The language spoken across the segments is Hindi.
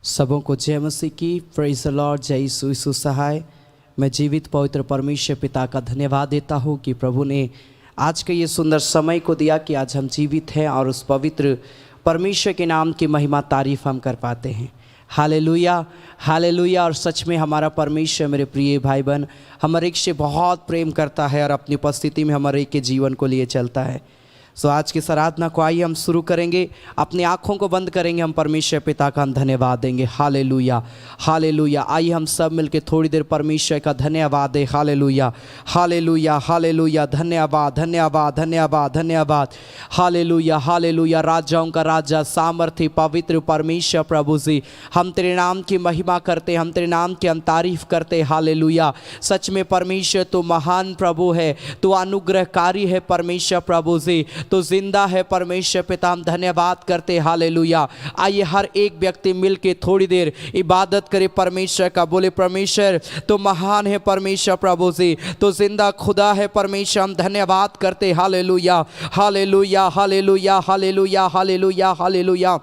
सबों को जय मसीह की। Praise the Lord. जय यीशु सहाय। मैं जीवित पवित्र परमेश्वर पिता का धन्यवाद देता हूँ कि प्रभु ने आज के ये सुंदर समय को दिया कि आज हम जीवित हैं और उस पवित्र परमेश्वर के नाम की महिमा तारीफ हम कर पाते हैं। Hallelujah, hallelujah. और सच में हमारा परमेश्वर मेरे प्रिय भाई बहन हमारे एक से बहुत प्रेम करता है और अपनी उपस्थिति में हमारे एक के जीवन को लिए चलता है। सो आज की आराधना को आइए हम शुरू करेंगे। अपनी आँखों को बंद करेंगे, हम परमेश्वर पिता का हम धन्यवाद देंगे। Hallelujah, hallelujah. आइए हम सब मिलकर थोड़ी देर परमेश्वर का धन्यवाद दें। Hallelujah, hallelujah, hallelujah. धन्यवाद, धन्यवाद, धन्यवाद, धन्यवाद। Hallelujah, hallelujah. राजाओं का राजा, सामर्थ्य, पवित्र परमेश्वर प्रभु जी, हम तेरे नाम की महिमा करते, हम तेरे नाम की हम तारीफ करते। हालेलुया। सच में परमेश्वर तो महान प्रभु है, तो अनुग्रहकारी है परमेश्वर प्रभु जी, तो जिंदा है परमेश्वर पिता, हम धन्यवाद करते। हालेलुया। आइए हर एक व्यक्ति मिलके थोड़ी देर इबादत करे परमेश्वर का। बोले परमेश्वर तो महान है परमेश्वर प्रभु जी, तो जिंदा खुदा है परमेश्वर, हम धन्यवाद करते। Hallelujah, hallelujah, hallelujah, hallelujah, hallelujah, hallelujah.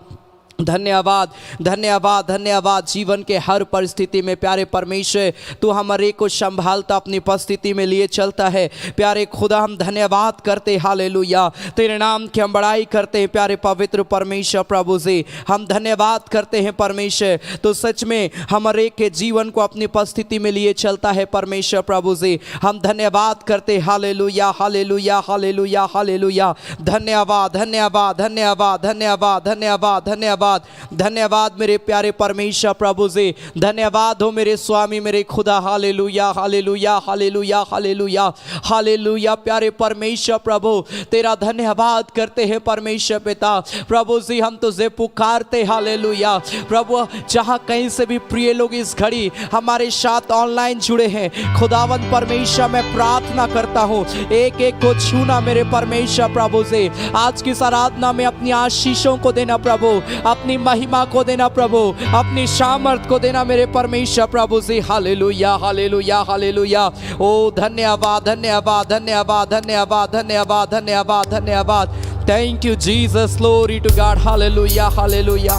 धन्यवाद, धन्यवाद, धन्यवाद। जीवन के हर परिस्थिति में प्यारे परमेश्वर तू हमारे को संभालता, अपनी उपस्थिति में लिए चलता है। प्यारे खुदा हम धन्यवाद करते। हालेलुया। तेरे नाम की हम बड़ाई करते हैं प्यारे पवित्र परमेश्वर प्रभु जी, हम धन्यवाद करते हैं परमेश्वर। तो सच में हमारे के जीवन को अपनी उपस्थिति में लिए चलता है परमेश्वर प्रभु जी, हम धन्यवाद करते। Hallelujah, hallelujah, hallelujah, hallelujah. धन्यवाद, धन्यवाद, धन्यवाद, धन्यवाद, धन्यवाद, धन्यवाद, धन्यवाद मेरे प्यारे परमेश्वर प्रभु जी। धन्यवाद हो मेरे स्वामी, मेरे खुदा। Hallelujah, hallelujah, hallelujah, hallelujah, hallelujah. प्यारे परमेश्वर प्रभु तेरा धन्यवाद करते हैं परमेश्वर पिता प्रभु जी, हम तुझे पुकारते। हालेलुया प्रभु। जहां कहीं से भी प्रिय लोग इस घड़ी हमारे साथ ऑनलाइन जुड़े हैं, खुदावंद परमेश्वर मैं प्रार्थना करता हूं एक एक को छूना मेरे परमेश्वर प्रभु जी। आज की आराधना में अपनी आशीषों को देना प्रभु, अपनी महिमा को देना प्रभु, अपनी सामर्थ को देना मेरे परमेश्वर प्रभु जी। Hallelujah, hallelujah, hallelujah. ओ धन्यवाद, धन्यवाद, धन्यवाद, धन्यवाद, धन्यवाद, धन्यवाद, धन्यवाद। Thank you Jesus, glory to God. Hallelujah, hallelujah.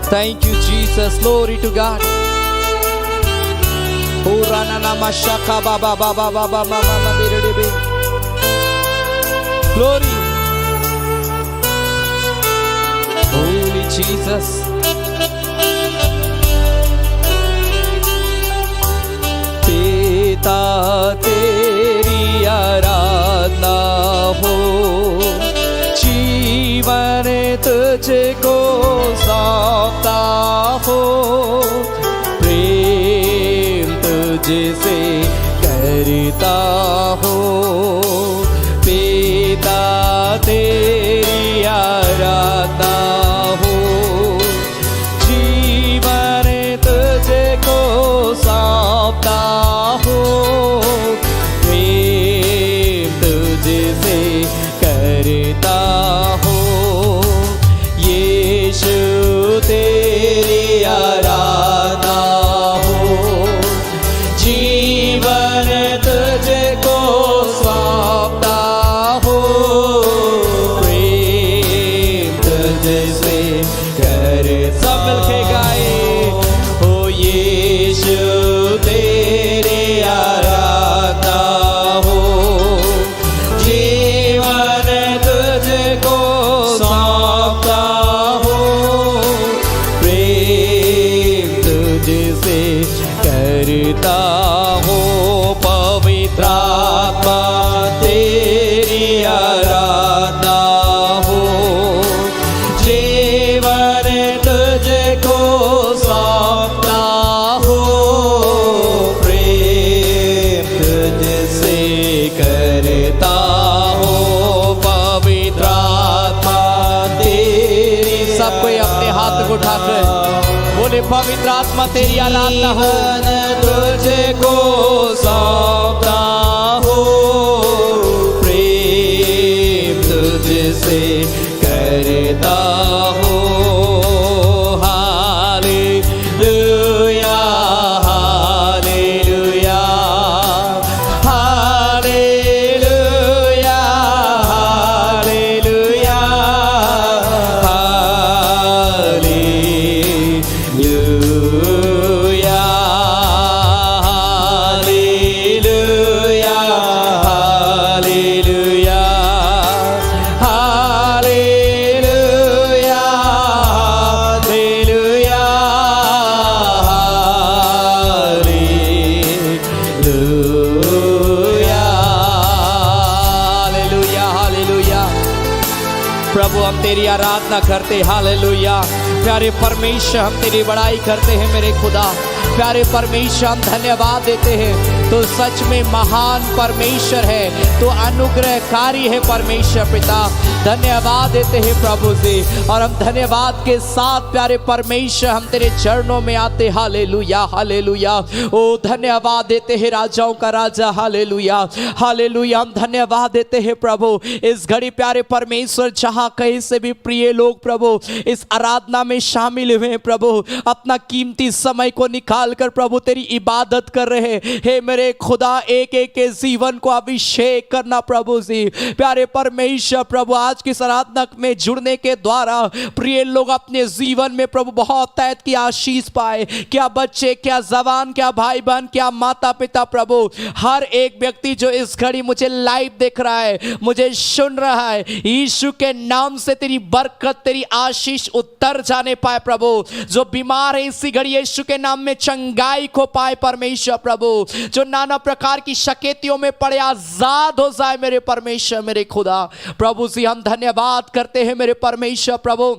Thank you Jesus, glory to God. ओ राना नामा शाखा बाबा बाबा बाबा मामा मेरे बे ग्लोरी Holy Jesus. पिता तेरी आराधना हो, जीवन तुझको सौंपता हो, प्रेम तुझसे करता हो। पिता तेरी आराधना हो, जीवन तुझको सौंपता हो, प्रेम तुझसे करता हो। यीशु तेरी आराधना हो, जीवन तुझको सौंपता हो, प्रेम तुझसे कर। सब मिलके गाए। हो यीशु तेरी आराधना हो, जीवन तुझको सौंपता हो, प्रेम तुझसे करता हो। पवित्र आत्मा तेरी आराधना हो, जीवन तुझको सौंपता हो, प्रेम तुझसे करता हो। पवित्र आत्मा तेरी। सब कोई अपने हाथ को उठाकर बोले पवित्र आत्मा तेरी आराधना हो, तुझको सौंपता हो, प्रेम तुझसे करता हो। Hallelujah, hallelujah, hallelujah, hallelujah, hallelujah. प्रभु हम तेरी आराधना करते, हालेलुया। प्यारे परमेश्वर हम तेरी बड़ाई करते हैं मेरे खुदा। प्यारे परमेश्वर हम धन्यवाद देते हैं, तो सच में महान परमेश्वर है, तो अनुग्रहकारी है परमेश्वर पिता। धन्यवाद देते हैं प्रभु जी, और हम धन्यवाद के साथ प्यारे परमेश्वर हम तेरे चरणों में आते, हालेलुया हालेलुया। ओ धन्यवाद देते हैं राजाओं का राजा, हालेलुया हालेलुया। हम धन्यवाद देते हैं प्रभु इस घड़ी प्यारे परमेश्वर, जहां कहीं से भी प्रिय लोग प्रभु इस आराधना में शामिल हुए हैं प्रभु, अपना कीमती समय को निकाल कर प्रभु तेरी इबादत कर रहे हैं। हे मेरे खुदा, एक एक के जीवन को अभिषेक करना प्रभु जी। प्यारे परमेश्वर प्रभु आज की आराधना में जुड़ने के द्वारा प्रिय लोग अपने जीवन में प्रभु बहुत तैत की आशीष पाए। क्या बच्चे, क्या जवान, क्या भाई बहन, क्या माता पिता प्रभु, हर एक व्यक्ति जो इस घड़ी मुझे लाइव देख रहा है, मुझे सुन रहा है, यीशु के नाम से तेरी बरकत, तेरी आशीष उतर जाने पाए प्रभु। जो बीमार है इसी घड़ी यीशु के नाम में चंगाई को पाए परमेश्वर प्रभु। जो नाना प्रकार की शकेतियों में पड़े आजाद हो जाए मेरे परमेश्वर मेरे खुदा। प्रभु जी हम धन्यवाद करते हैं मेरे परमेश्वर प्रभु।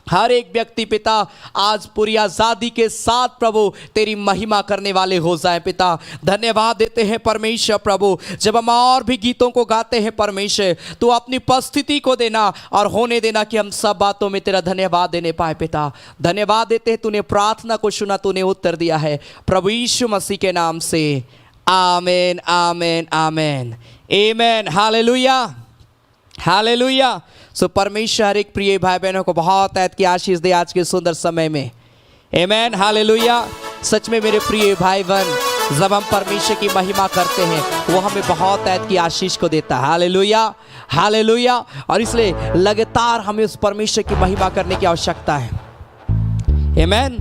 हर एक व्यक्ति पिता आज पूरी आज़ादी के साथ प्रभु तेरी महिमा करने वाले हो जाए पिता। धन्यवाद देते हैं परमेश्वर प्रभु। जब हम और भी गीतों को गाते हैं परमेश्वर, तो अपनी उपस्थिति को देना और होने देना कि हम सब बातों में तेरा धन्यवाद देने पाए पिता। धन्यवाद देते हैं, तूने प्रार्थना को सुना, तूने उत्तर दिया है प्रभु यीशु मसीह के नाम से। आमेन आमेन आमेन आमेन, हालेलुया हालेलुया। सो परमेश्वर हर एक प्रिय भाई बहनों को बहुत ऐत की आशीष दे आज के सुंदर समय में। Amen hallelujah. सच में मेरे प्रिय भाई बहन, जब हम परमेश्वर की महिमा करते हैं वो हमें बहुत ऐत की आशीष को देता है, हालेलुया हालेलुया। और इसलिए लगातार हमें उस परमेश्वर की महिमा करने की आवश्यकता है। Amen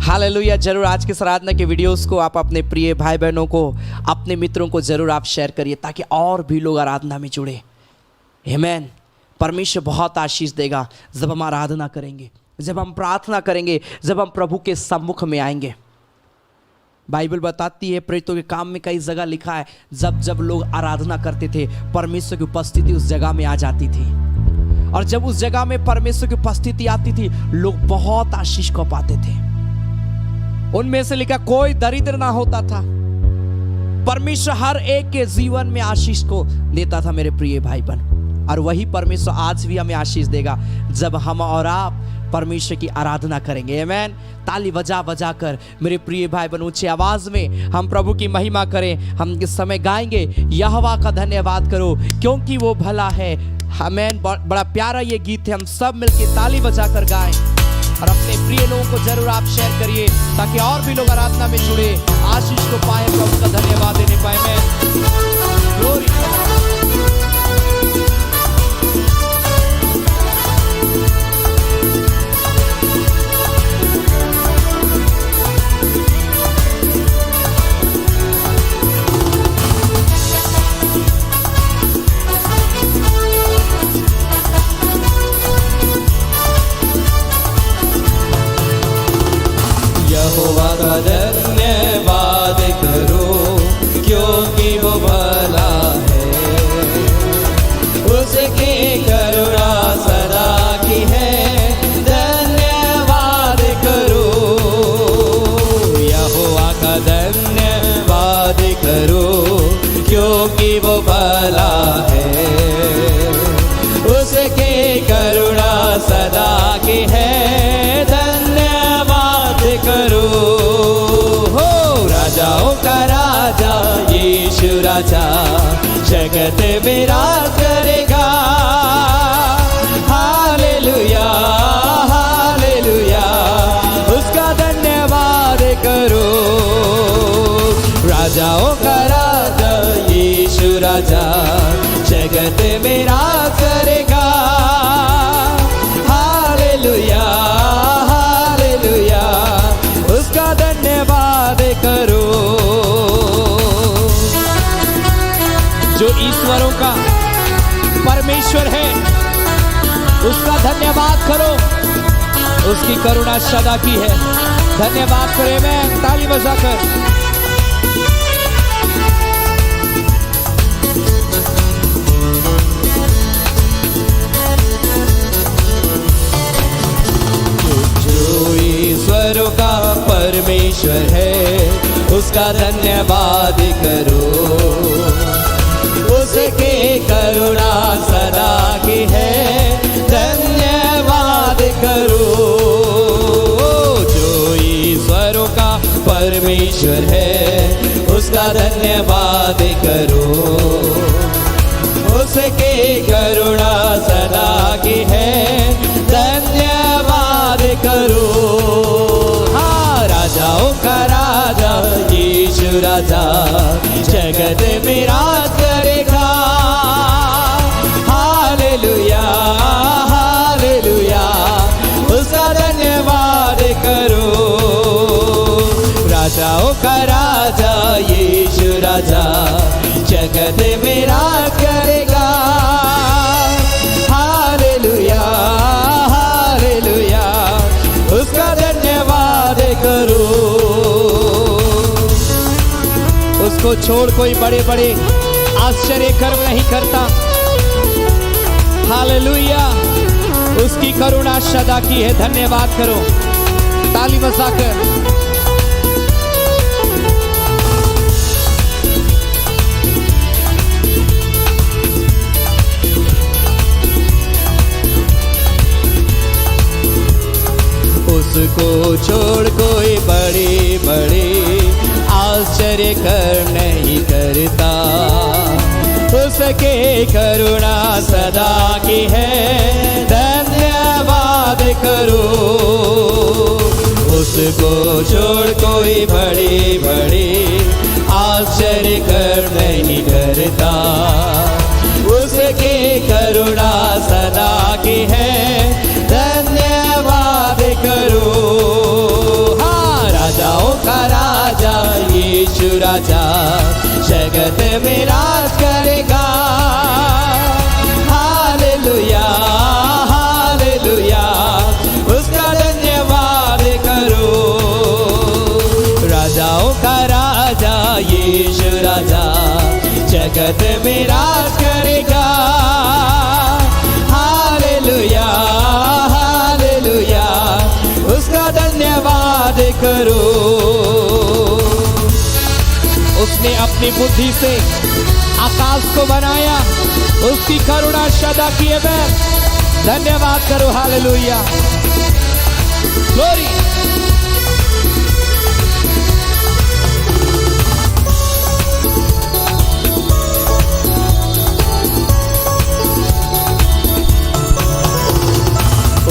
hallelujah. जरूर आज के आराधना के वीडियोस को आप अपने प्रिय भाई बहनों को, अपने मित्रों को जरूर आप शेयर करिए, ताकि और भी लोग आराधना में जुड़े। आमेन। परमेश्वर बहुत आशीष देगा जब हम आराधना करेंगे, जब हम प्रार्थना करेंगे, जब हम प्रभु के सम्मुख में आएंगे। बाइबल बताती है, प्रेरितों के काम में कई जगह लिखा है, जब जब लोग आराधना करते थे परमेश्वर की उपस्थिति उस जगह में आ जाती थी। और जब उस जगह में परमेश्वर की उपस्थिति आती थी, लोग बहुत आशीष को पाते थे। उनमें से लिखा कोई दरिद्र ना होता था। परमेश्वर हर एक के जीवन में आशीष को देता था मेरे प्रिय भाई बहन। और वही परमेश्वर आज भी हमें आशीष देगा जब हम और आप परमेश्वर की आराधना करेंगे। आमेन। ताली बजा बजा कर मेरे प्रिय भाई बहन ऊंची आवाज में हम प्रभु की महिमा करें। हम इस समय गाएंगे, यहोवा का धन्यवाद करो क्योंकि वो भला है। आमेन। बड़ा प्यारा ये गीत है, हम सब मिलकर ताली बजा कर गाएं और अपने प्रिय लोगों को जरूर आप शेयर करिए, ताकि और भी लोग आराधना में जुड़े, आशीष को पाए, प्रभु का धन्यवाद देने पाए। मैं ग्लोरी यहोवा का धन्यवाद करो क्योंकि वो भला है, उसकी करुणा सदा की है। धन्यवाद करो, यहोवा का धन्यवाद करो क्योंकि वो भला है, उसकी करुणा सदा की है। करो हो राजाओं का राजा यीशु राजा जगत में राज करेगा। हालेलुया हालेलुया, उसका धन्यवाद करो। राजाओं का राजा यीशु राजा जगत में राज करेगा। हालेलुया करो। जो ईश्वरों का परमेश्वर है उसका धन्यवाद करो, उसकी करुणा सदा की है। धन्यवाद करे मैं ताली बजाकर। परमेश्वर है, उसका धन्यवाद करो। उसके करुणा सदा की है, धन्यवाद करो। जो ईश्वरों का परमेश्वर है, उसका धन्यवाद करो। उसके करुणा सदा की है, धन्यवाद करो। हाँ, राजाओं का राजा यीशु राजा जगत में राज करेगा। हालेलुया हालेलुया, उसका धन्यवाद करो। राजाओं का राजा यीशु राजा जगत में राज करेगा। हालेलुया हालेलुया, उसका धन्यवाद करो। उसको छोड़ कोई बड़े बड़े आश्चर्य कर्म नहीं करता। हालेलुया, उसकी करुणा सदा की है, धन्यवाद करो। ताली बजाकर उसको छोड़ कोई बड़े बड़े आश्चर्य कर नहीं करता। उसके करुणा सदा की है, धन्यवाद करो। उसको छोड़ कोई बड़े बड़े आश्चर्य कर नहीं करता। उसके करुणा सदा की है, धन्यवाद करो। हाँ, राजाओं का राजा यीशु राजा जगत में राज करेगा। हालेलुया हालेलुया, उसका धन्यवाद करो। राजाओं का राजा यीशु राजा जगत में राज करेगा। हालेलुया हालेलुया, उसका धन्यवाद करो। उसने अपनी बुद्धि से आकाश को बनाया, उसकी करुणा सदा की है। धन्यवाद करो। Hallelujah glory.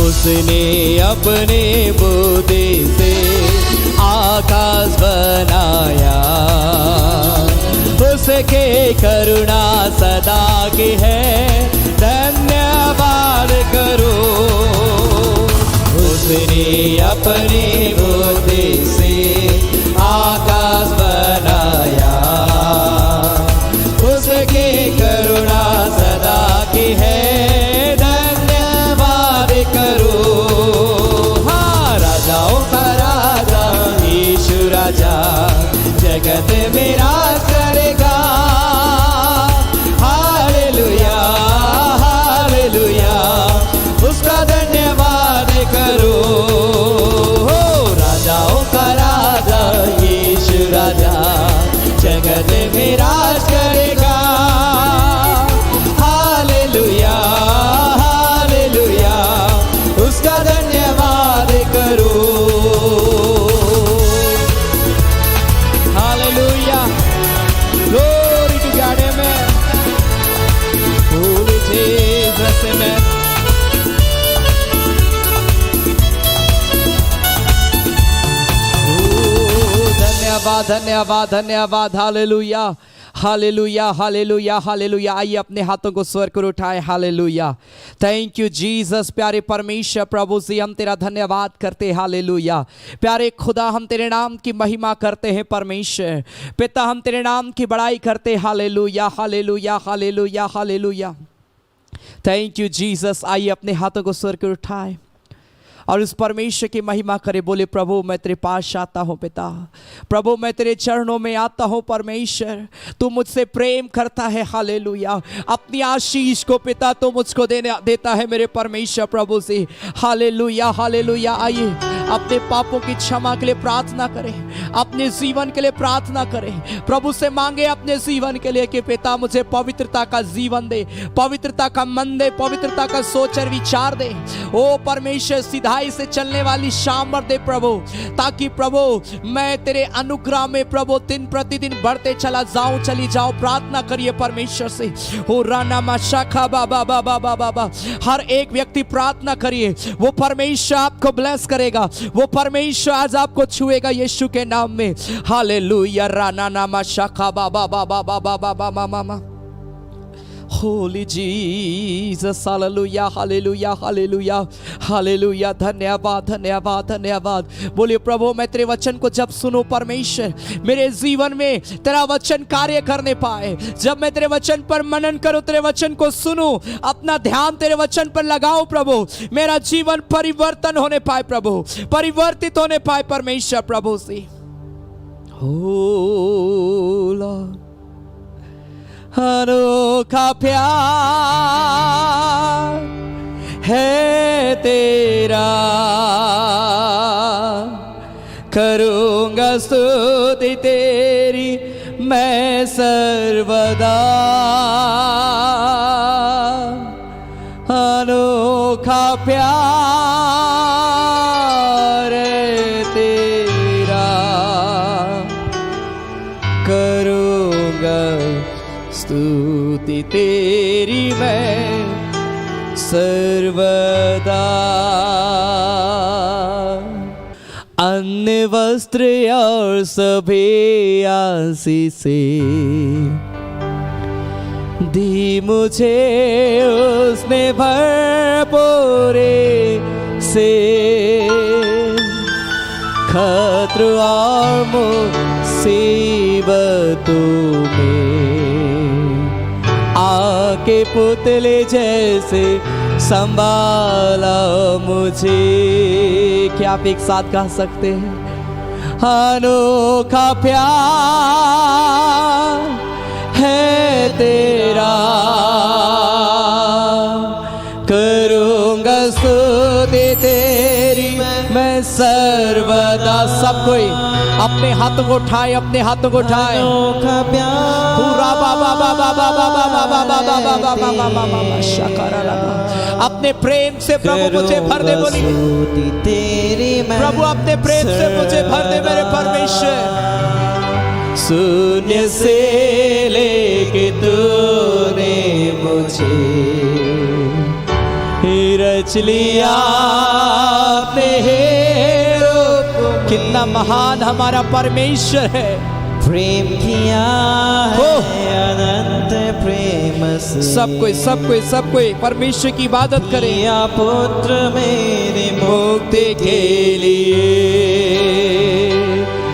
उसने अपने बुद्धि से आकाश बनाया, उसके करुणा सदा की है, धन्यवाद करो। उसने अपनी बुद्धि से आकाश बनाया, उसके करुणा सदा की है, धन्यवाद करो। हाँ, राजाओं का राजा यीशु राजा जगत में राज करेगा। हालेलुया हालेलुया, उसका धन्यवाद करो। राजाओं का राजा यीशु राजा जगत में राज करेगा। हालेलुया हालेलुया, उसका धन्यवाद करो। हालेलुया ग्लोरी टू गॉड में होली जीसस में। धन्यवाद धन्यवाद धन्यवाद। Hallelujah hallelujah hallelujah hallelujah. आइए अपने हाथों को स्वर कर उठाए। Hallelujah, thank you Jesus. प्यारे परमेश्वर प्रभु जी, हम तेरा धन्यवाद करते हैं। हालेलुया प्यारे खुदा, हम तेरे नाम की महिमा करते हैं। परमेश्वर पिता, हम तेरे नाम की बड़ाई करते हैं। Hallelujah hallelujah hallelujah hallelujah, thank you Jesus. आइए अपने हाथों को स्वर कर उठाए और उस परमेश्वर की महिमा करे। बोले प्रभु मैं तेरे पास आता हूँ पिता, प्रभु मैं तेरे चरणों में आता हूँ परमेश्वर, तू मुझसे प्रेम करता है। हालेलुया। अपनी आशीष को पिता तो मुझको देता है मेरे परमेश्वर प्रभु से। Hallelujah hallelujah. आइए अपने पापों की क्षमा के लिए प्रार्थना करें, अपने जीवन के लिए प्रार्थना करें, प्रभु से मांगे अपने जीवन के लिए कि पिता मुझे पवित्रता का जीवन दे, पवित्रता का मन दे, पवित्रता का सोच और विचार दे। ओ परमेश्वर सिधाई से चलने वाली सामर्थ दे प्रभु, ताकि प्रभु मैं तेरे अनुग्रह में प्रभु दिन प्रतिदिन बढ़ते चला जाऊं, चली जाऊं। प्रार्थना करिए परमेश्वर से। हो राना माशाखा बाबा बाबा बाबा। हर एक व्यक्ति प्रार्थना करिए, वो परमेश्वर आपको ब्लेस करेगा, वो परमेश्वर आज आपको छुएगा यीशु के नाम में। हालेलुया। राना नामा शाखा बाबा बाबा बाबा बाबा मामा। Holy Jesus. Hallelujah hallelujah hallelujah hallelujah. धन्यवाद धन्यवाद धन्यवाद। बोलिए प्रभु मैं तेरे वचन को जब सुनूं परमेश्वर, मेरे जीवन में तेरा वचन कार्य करने पाए। जब मैं तेरे वचन पर मनन करूं, तेरे वचन को सुनूं, अपना ध्यान तेरे वचन पर लगाऊं प्रभु, मेरा जीवन परिवर्तन होने पाए प्रभु, परिवर्तित होने पाए परमेश्वर प्रभु से। हो लॉर्ड अनोखा प्यार है तेरा, करूंगा स्तुति तेरी मैं सर्वदा। अनोखा प्यार है तेरा, करूंगा स्तुति तेरी मैं सर्वदा। अन्य वस्त्र और सभी आशीषें दी मुझे उसने भरपूरे से, खतरों और मुसीबतों में आके पुतले जैसे संभाला मुझे। क्या आप एक साथ गा सकते हैं? अनोखा प्यार है तेरा, करूंगा स्तुति तेरी मैं सर्वदा। सब कोई अपने हाथों को उठाए, अपने हाथों को उठाए। पूरा बाबा बाबा बाबा बाबा बाबा बाबा बाबा शकारा। अपने प्रेम से प्रभु मुझे भर दे। बोली प्रभु अपने प्रेम से मुझे भर दे मेरे परमेश्वर। शून्य से लेके तूने मुझे रच लिया अपने रूप। कितना महान हमारा परमेश्वर है। प्रेम किया है अनंत प्रेम से। सब कोई परमेश्वर की इबादत करे। पुत्र मेरे मुक्ति के लिए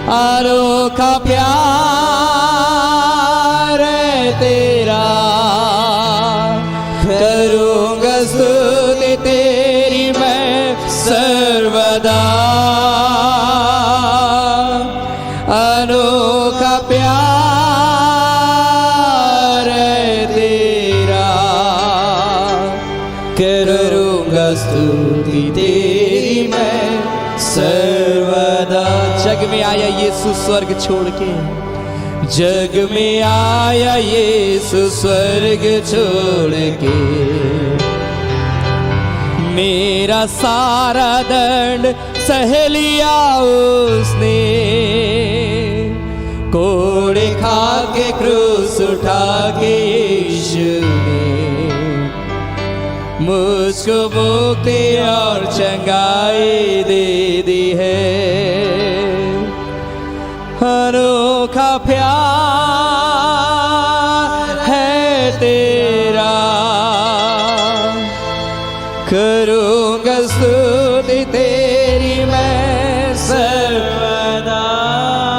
अनोखा प्यार है तेरा, करूंगा स्तुति तेरी मैं सर्वदा। अनोखा प्यार है तेरा, करूंगा स्तुति तेरी मैं सर्वदा। जग में आया यीशु स्वर्ग छोड़ के, जग में आया यीशु स्वर्ग छोड़ के, मेरा सारा दंड सह लिया उसने। कोड़े खा के क्रूस उठा के यीशु ने मुझको मुक्ति और चंगाई दे दी है। अनोखा प्यार है तेरा, करूंगा स्तुति तेरी मैं सर्वदा।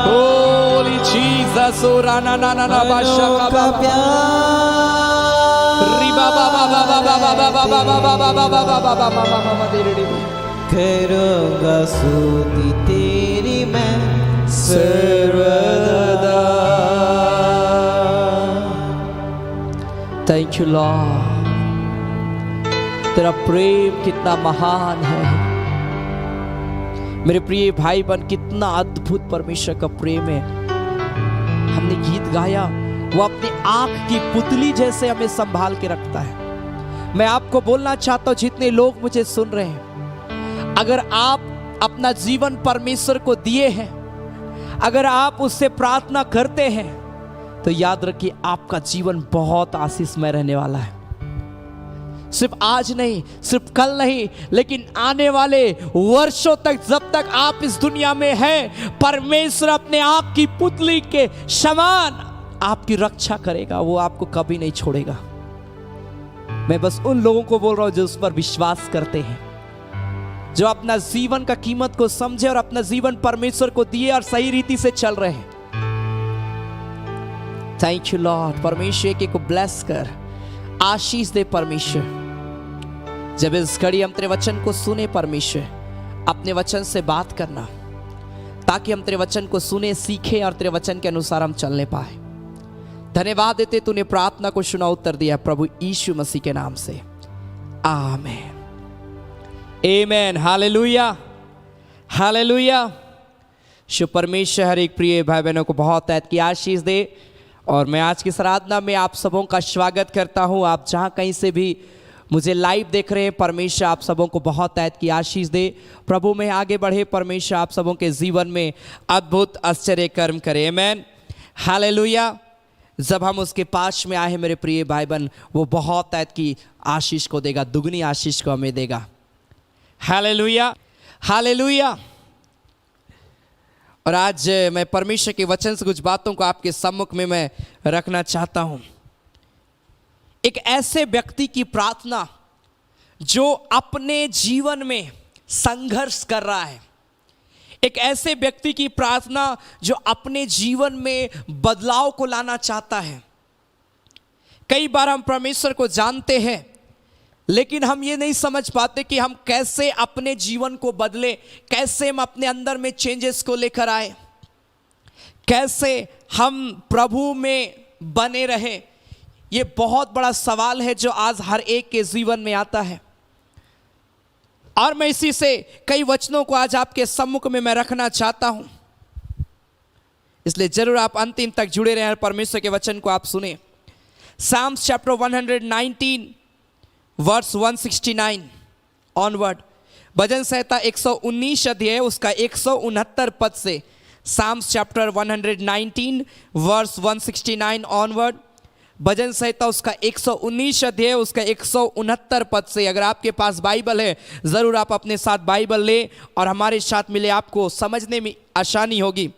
होली जीसस राना ना ना ना बाशा का प्यार री बाबा बाबा बाबा बाबा बाबा बाबा बाबा बाबा बाबा दे रे। करूँगा स्तुति तेरी मैं सर्वदा। थैंक यू लॉर्ड, तेरा प्रेम कितना महान है मेरे प्रिय भाई बहन, कितना अद्भुत परमेश्वर का प्रेम है। हमने गीत गाया, वो अपनी आंख की पुतली जैसे हमें संभाल के रखता है। मैं आपको बोलना चाहता हूं, जितने लोग मुझे सुन रहे हैं, अगर आप अपना जीवन परमेश्वर को दिए हैं, अगर आप उससे प्रार्थना करते हैं, तो याद रखिए आपका जीवन बहुत आशीषमय रहने वाला है। सिर्फ आज नहीं, सिर्फ कल नहीं, लेकिन आने वाले वर्षों तक, जब तक आप इस दुनिया में हैं, परमेश्वर अपने आंख की पुतली के समान आपकी रक्षा करेगा। वो आपको कभी नहीं छोड़ेगा। मैं बस उन लोगों को बोल रहा हूं जो उस पर विश्वास करते हैं, जो अपना जीवन का कीमत को समझे और अपना जीवन परमेश्वर को दिए और सही रीति से चल रहे हैं। Thank you Lord. परमेश्वर के को ब्लेस कर, आशीष दे परमेश्वर। जब इस घड़ी हम तेरे वचन को सुने परमेश्वर, अपने वचन से बात करना, ताकि हम तेरे वचन को सुने, सीखे और तेरे वचन के अनुसार हम चलने पाए। धन्यवाद देते तूने प्रार्थना को सुना, उत्तर दिया प्रभु यीशु मसीह के नाम से, आमीन आमीन। Hallelujah hallelujah. शुभ परमेश्वर हर एक प्रिय भाई बहनों को बहुत ऐत की आशीष दे। और मैं आज की आराधना में आप सबों का स्वागत करता हूं। आप जहां कहीं से भी मुझे लाइव देख रहे हैं, परमेश्वर आप सबों को बहुत ऐत की आशीष दे। प्रभु में आगे बढ़े, परमेश्वर आप सबों के जीवन में अद्भुत आश्चर्य कर्म करे। आमीन हालेलुया। जब हम उसके पास में आए हैं मेरे प्रिय भाई बहन, वो बहुत ऐत की आशीष को देगा, दुगनी आशीष को हमें देगा। Hallelujah hallelujah. और आज मैं परमेश्वर के वचन से कुछ बातों को आपके सम्मुख में मैं रखना चाहता हूं। एक ऐसे व्यक्ति की प्रार्थना जो अपने जीवन में संघर्ष कर रहा है, एक ऐसे व्यक्ति की प्रार्थना जो अपने जीवन में बदलाव को लाना चाहता है। कई बार हम परमेश्वर को जानते हैं, लेकिन हम ये नहीं समझ पाते कि हम कैसे अपने जीवन को बदले, कैसे हम अपने अंदर में चेंजेस को लेकर आए, कैसे हम प्रभु में बने रहे। ये बहुत बड़ा सवाल है जो आज हर एक के जीवन में आता है। और मैं इसी से कई वचनों को आज आपके सम्मुख में मैं रखना चाहता हूं, इसलिए जरूर आप अंतिम तक जुड़े रहें, परमेश्वर के वचन को आप सुने। साम्स चैप्टर 119 वर्स 169 ऑनवर्ड, भजन संहिता 119 अध्याय उसका 169 पद से, साम्स चैप्टर 119 वर्स 169 ऑनवर्ड, भजन संहिता उसका 119 अध्याय उसका 169 पद से। अगर आपके पास बाइबल है, जरूर आप अपने साथ बाइबल ले और हमारे साथ मिले, आपको समझने में आसानी होगी।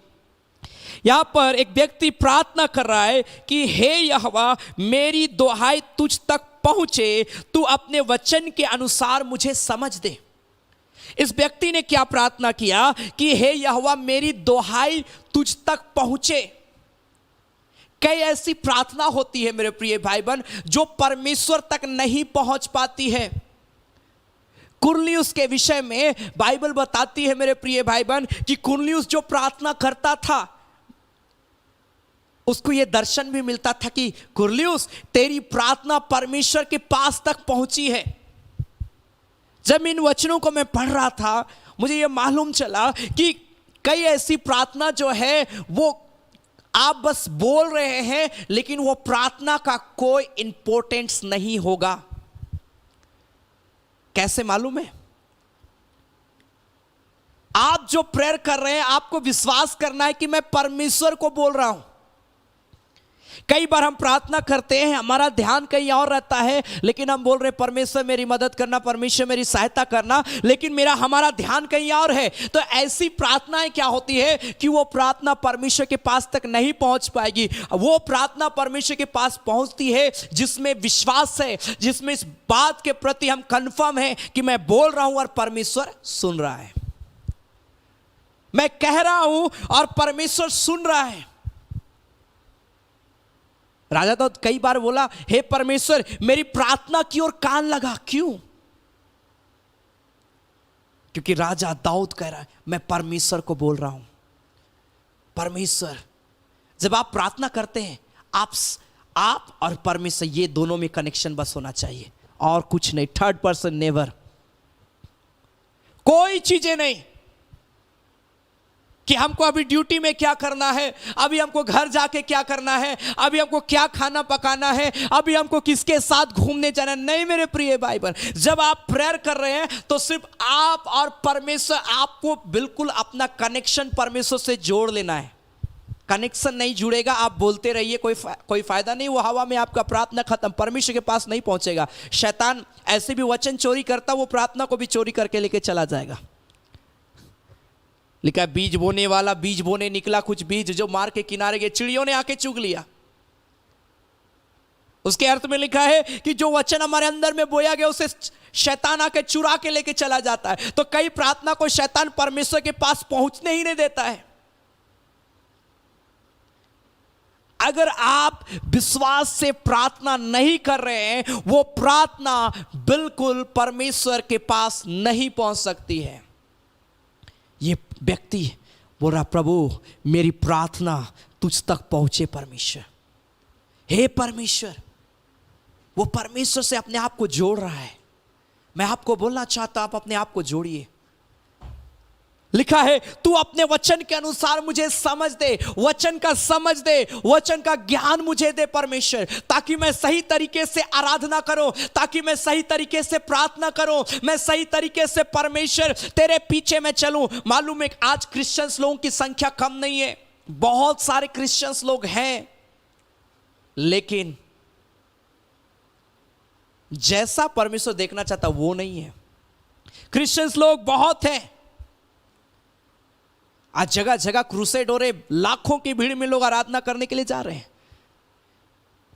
यहां पर एक व्यक्ति प्रार्थना कर रहा है कि हे यहोवा, मेरी दुहाई तुझ तक पहुंचे, तू अपने वचन के अनुसार मुझे समझ दे। इस व्यक्ति ने क्या प्रार्थना किया कि हे यहोवा, मेरी दुहाई तुझ तक पहुंचे। कई ऐसी प्रार्थना होती है मेरे प्रिय भाई बहन जो परमेश्वर तक नहीं पहुंच पाती है। कुरनियुस के विषय में बाइबल बताती है मेरे प्रिय भाई बहन कि कुरनियुस जो प्रार्थना करता था, उसको यह दर्शन भी मिलता था कि कुरनियुस, तेरी प्रार्थना परमेश्वर के पास तक पहुंची है। जब इन वचनों को मैं पढ़ रहा था, मुझे यह मालूम चला कि कई ऐसी प्रार्थना जो है वो आप बस बोल रहे हैं, लेकिन वो प्रार्थना का कोई इंपॉर्टेंस नहीं होगा। कैसे मालूम है? आप जो प्रेयर कर रहे हैं, आपको विश्वास करना है कि मैं परमेश्वर को बोल रहा हूं। कई बार हम प्रार्थना करते हैं, हमारा ध्यान कहीं और रहता है, लेकिन हम बोल रहे परमेश्वर मेरी मदद करना, परमेश्वर मेरी सहायता करना, लेकिन हमारा ध्यान कहीं और है। तो ऐसी प्रार्थनाएं क्या होती है कि वो प्रार्थना परमेश्वर के पास तक नहीं पहुंच पाएगी। वो प्रार्थना परमेश्वर के पास पहुंचती है जिसमें विश्वास है, जिसमें इस बात के प्रति हम कंफर्म है कि मैं बोल रहा हूं और परमेश्वर सुन रहा है, मैं कह रहा हूं और परमेश्वर सुन रहा है। राजा तो कई बार बोला, हे परमेश्वर, मेरी प्रार्थना की ओर कान लगा। क्यों? क्योंकि राजा दाऊद कह रहा है मैं परमेश्वर को बोल रहा हूं, परमेश्वर। जब आप प्रार्थना करते हैं आप और परमेश्वर, ये दोनों में कनेक्शन बस होना चाहिए और कुछ नहीं। थर्ड पर्सन नेवर, कोई चीजें नहीं कि हमको अभी ड्यूटी में क्या करना है, अभी हमको घर जाके क्या करना है, अभी हमको क्या खाना पकाना है, अभी हमको किसके साथ घूमने जाना है। नहीं मेरे प्रिय भाई बहन, जब आप प्रेयर कर रहे हैं तो सिर्फ आप और परमेश्वर, आपको बिल्कुल अपना कनेक्शन परमेश्वर से जोड़ लेना है। कनेक्शन नहीं जुड़ेगा, आप बोलते रहिए, कोई फायदा नहीं। वो हवा में आपका प्रार्थना खत्म, परमेश्वर के पास नहीं पहुंचेगा। शैतान ऐसे भी वचन चोरी करता, वो प्रार्थना को भी चोरी करके लेके चला जाएगा। लिखा है बीज बोने वाला बीज बोने निकला, कुछ बीज जो मार के किनारे गए, चिड़ियों ने आके चुग लिया। उसके अर्थ में लिखा है कि जो वचन हमारे अंदर में बोया गया उसे शैतान आके चुरा के लेके चला जाता है। तो कई प्रार्थना को शैतान परमेश्वर के पास पहुंचने ही नहीं देता है। अगर आप विश्वास से प्रार्थना नहीं कर रहे हैं, वो प्रार्थना बिल्कुल परमेश्वर के पास नहीं पहुंच सकती है। ये व्यक्ति बोल रहा प्रभु मेरी प्रार्थना तुझ तक पहुंचे परमेश्वर, हे परमेश्वर। वो परमेश्वर से अपने आप को जोड़ रहा है। मैं आपको बोलना चाहता, आप अपने आप को जोड़िए। लिखा है तू अपने वचन के अनुसार मुझे समझ दे, वचन का समझ दे, वचन का ज्ञान मुझे दे परमेश्वर, ताकि मैं सही तरीके से आराधना करूं, ताकि मैं सही तरीके से प्रार्थना करूं, मैं सही तरीके से परमेश्वर तेरे पीछे मैं चलूं। मालूम है आज क्रिश्चियंस लोगों की संख्या कम नहीं है, बहुत सारे क्रिश्चियंस लोग हैं, लेकिन जैसा परमेश्वर देखना चाहता वो नहीं है। क्रिश्चियंस लोग बहुत हैं, आज जगह जगह क्रूसेड हो रहे, लाखों की भीड़ में लोग आराधना करने के लिए जा रहे हैं।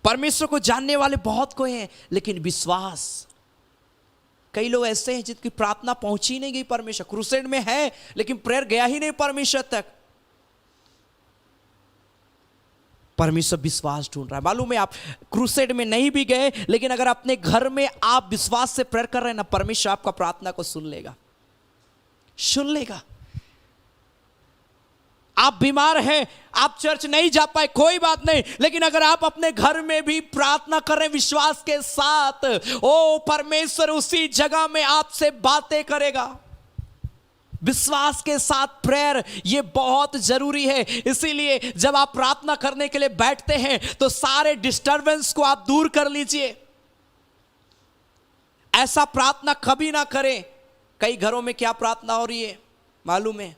परमेश्वर को जानने वाले बहुत कोई हैं, लेकिन विश्वास, कई लोग ऐसे हैं जिनकी प्रार्थना पहुंची नहीं गई परमेश्वर। क्रूसेड में है लेकिन प्रेयर गया ही नहीं परमेश्वर तक। परमेश्वर विश्वास ढूंढ रहा है। मालूम है आप क्रूसेड में नहीं भी गए, लेकिन अगर अपने घर में आप विश्वास से प्रेयर कर रहे हैं ना, परमेश्वर आपका प्रार्थना को सुन लेगा, सुन लेगा। आप बीमार हैं, आप चर्च नहीं जा पाए, कोई बात नहीं, लेकिन अगर आप अपने घर में भी प्रार्थना कर रहे हैं विश्वास के साथ, ओ परमेश्वर उसी जगह में आपसे बातें करेगा। विश्वास के साथ प्रेयर ये बहुत जरूरी है। इसीलिए जब आप प्रार्थना करने के लिए बैठते हैं तो सारे डिस्टरबेंस को आप दूर कर लीजिए। ऐसा प्रार्थना कभी ना करें। कई घरों में क्या प्रार्थना हो रही है मालूम है?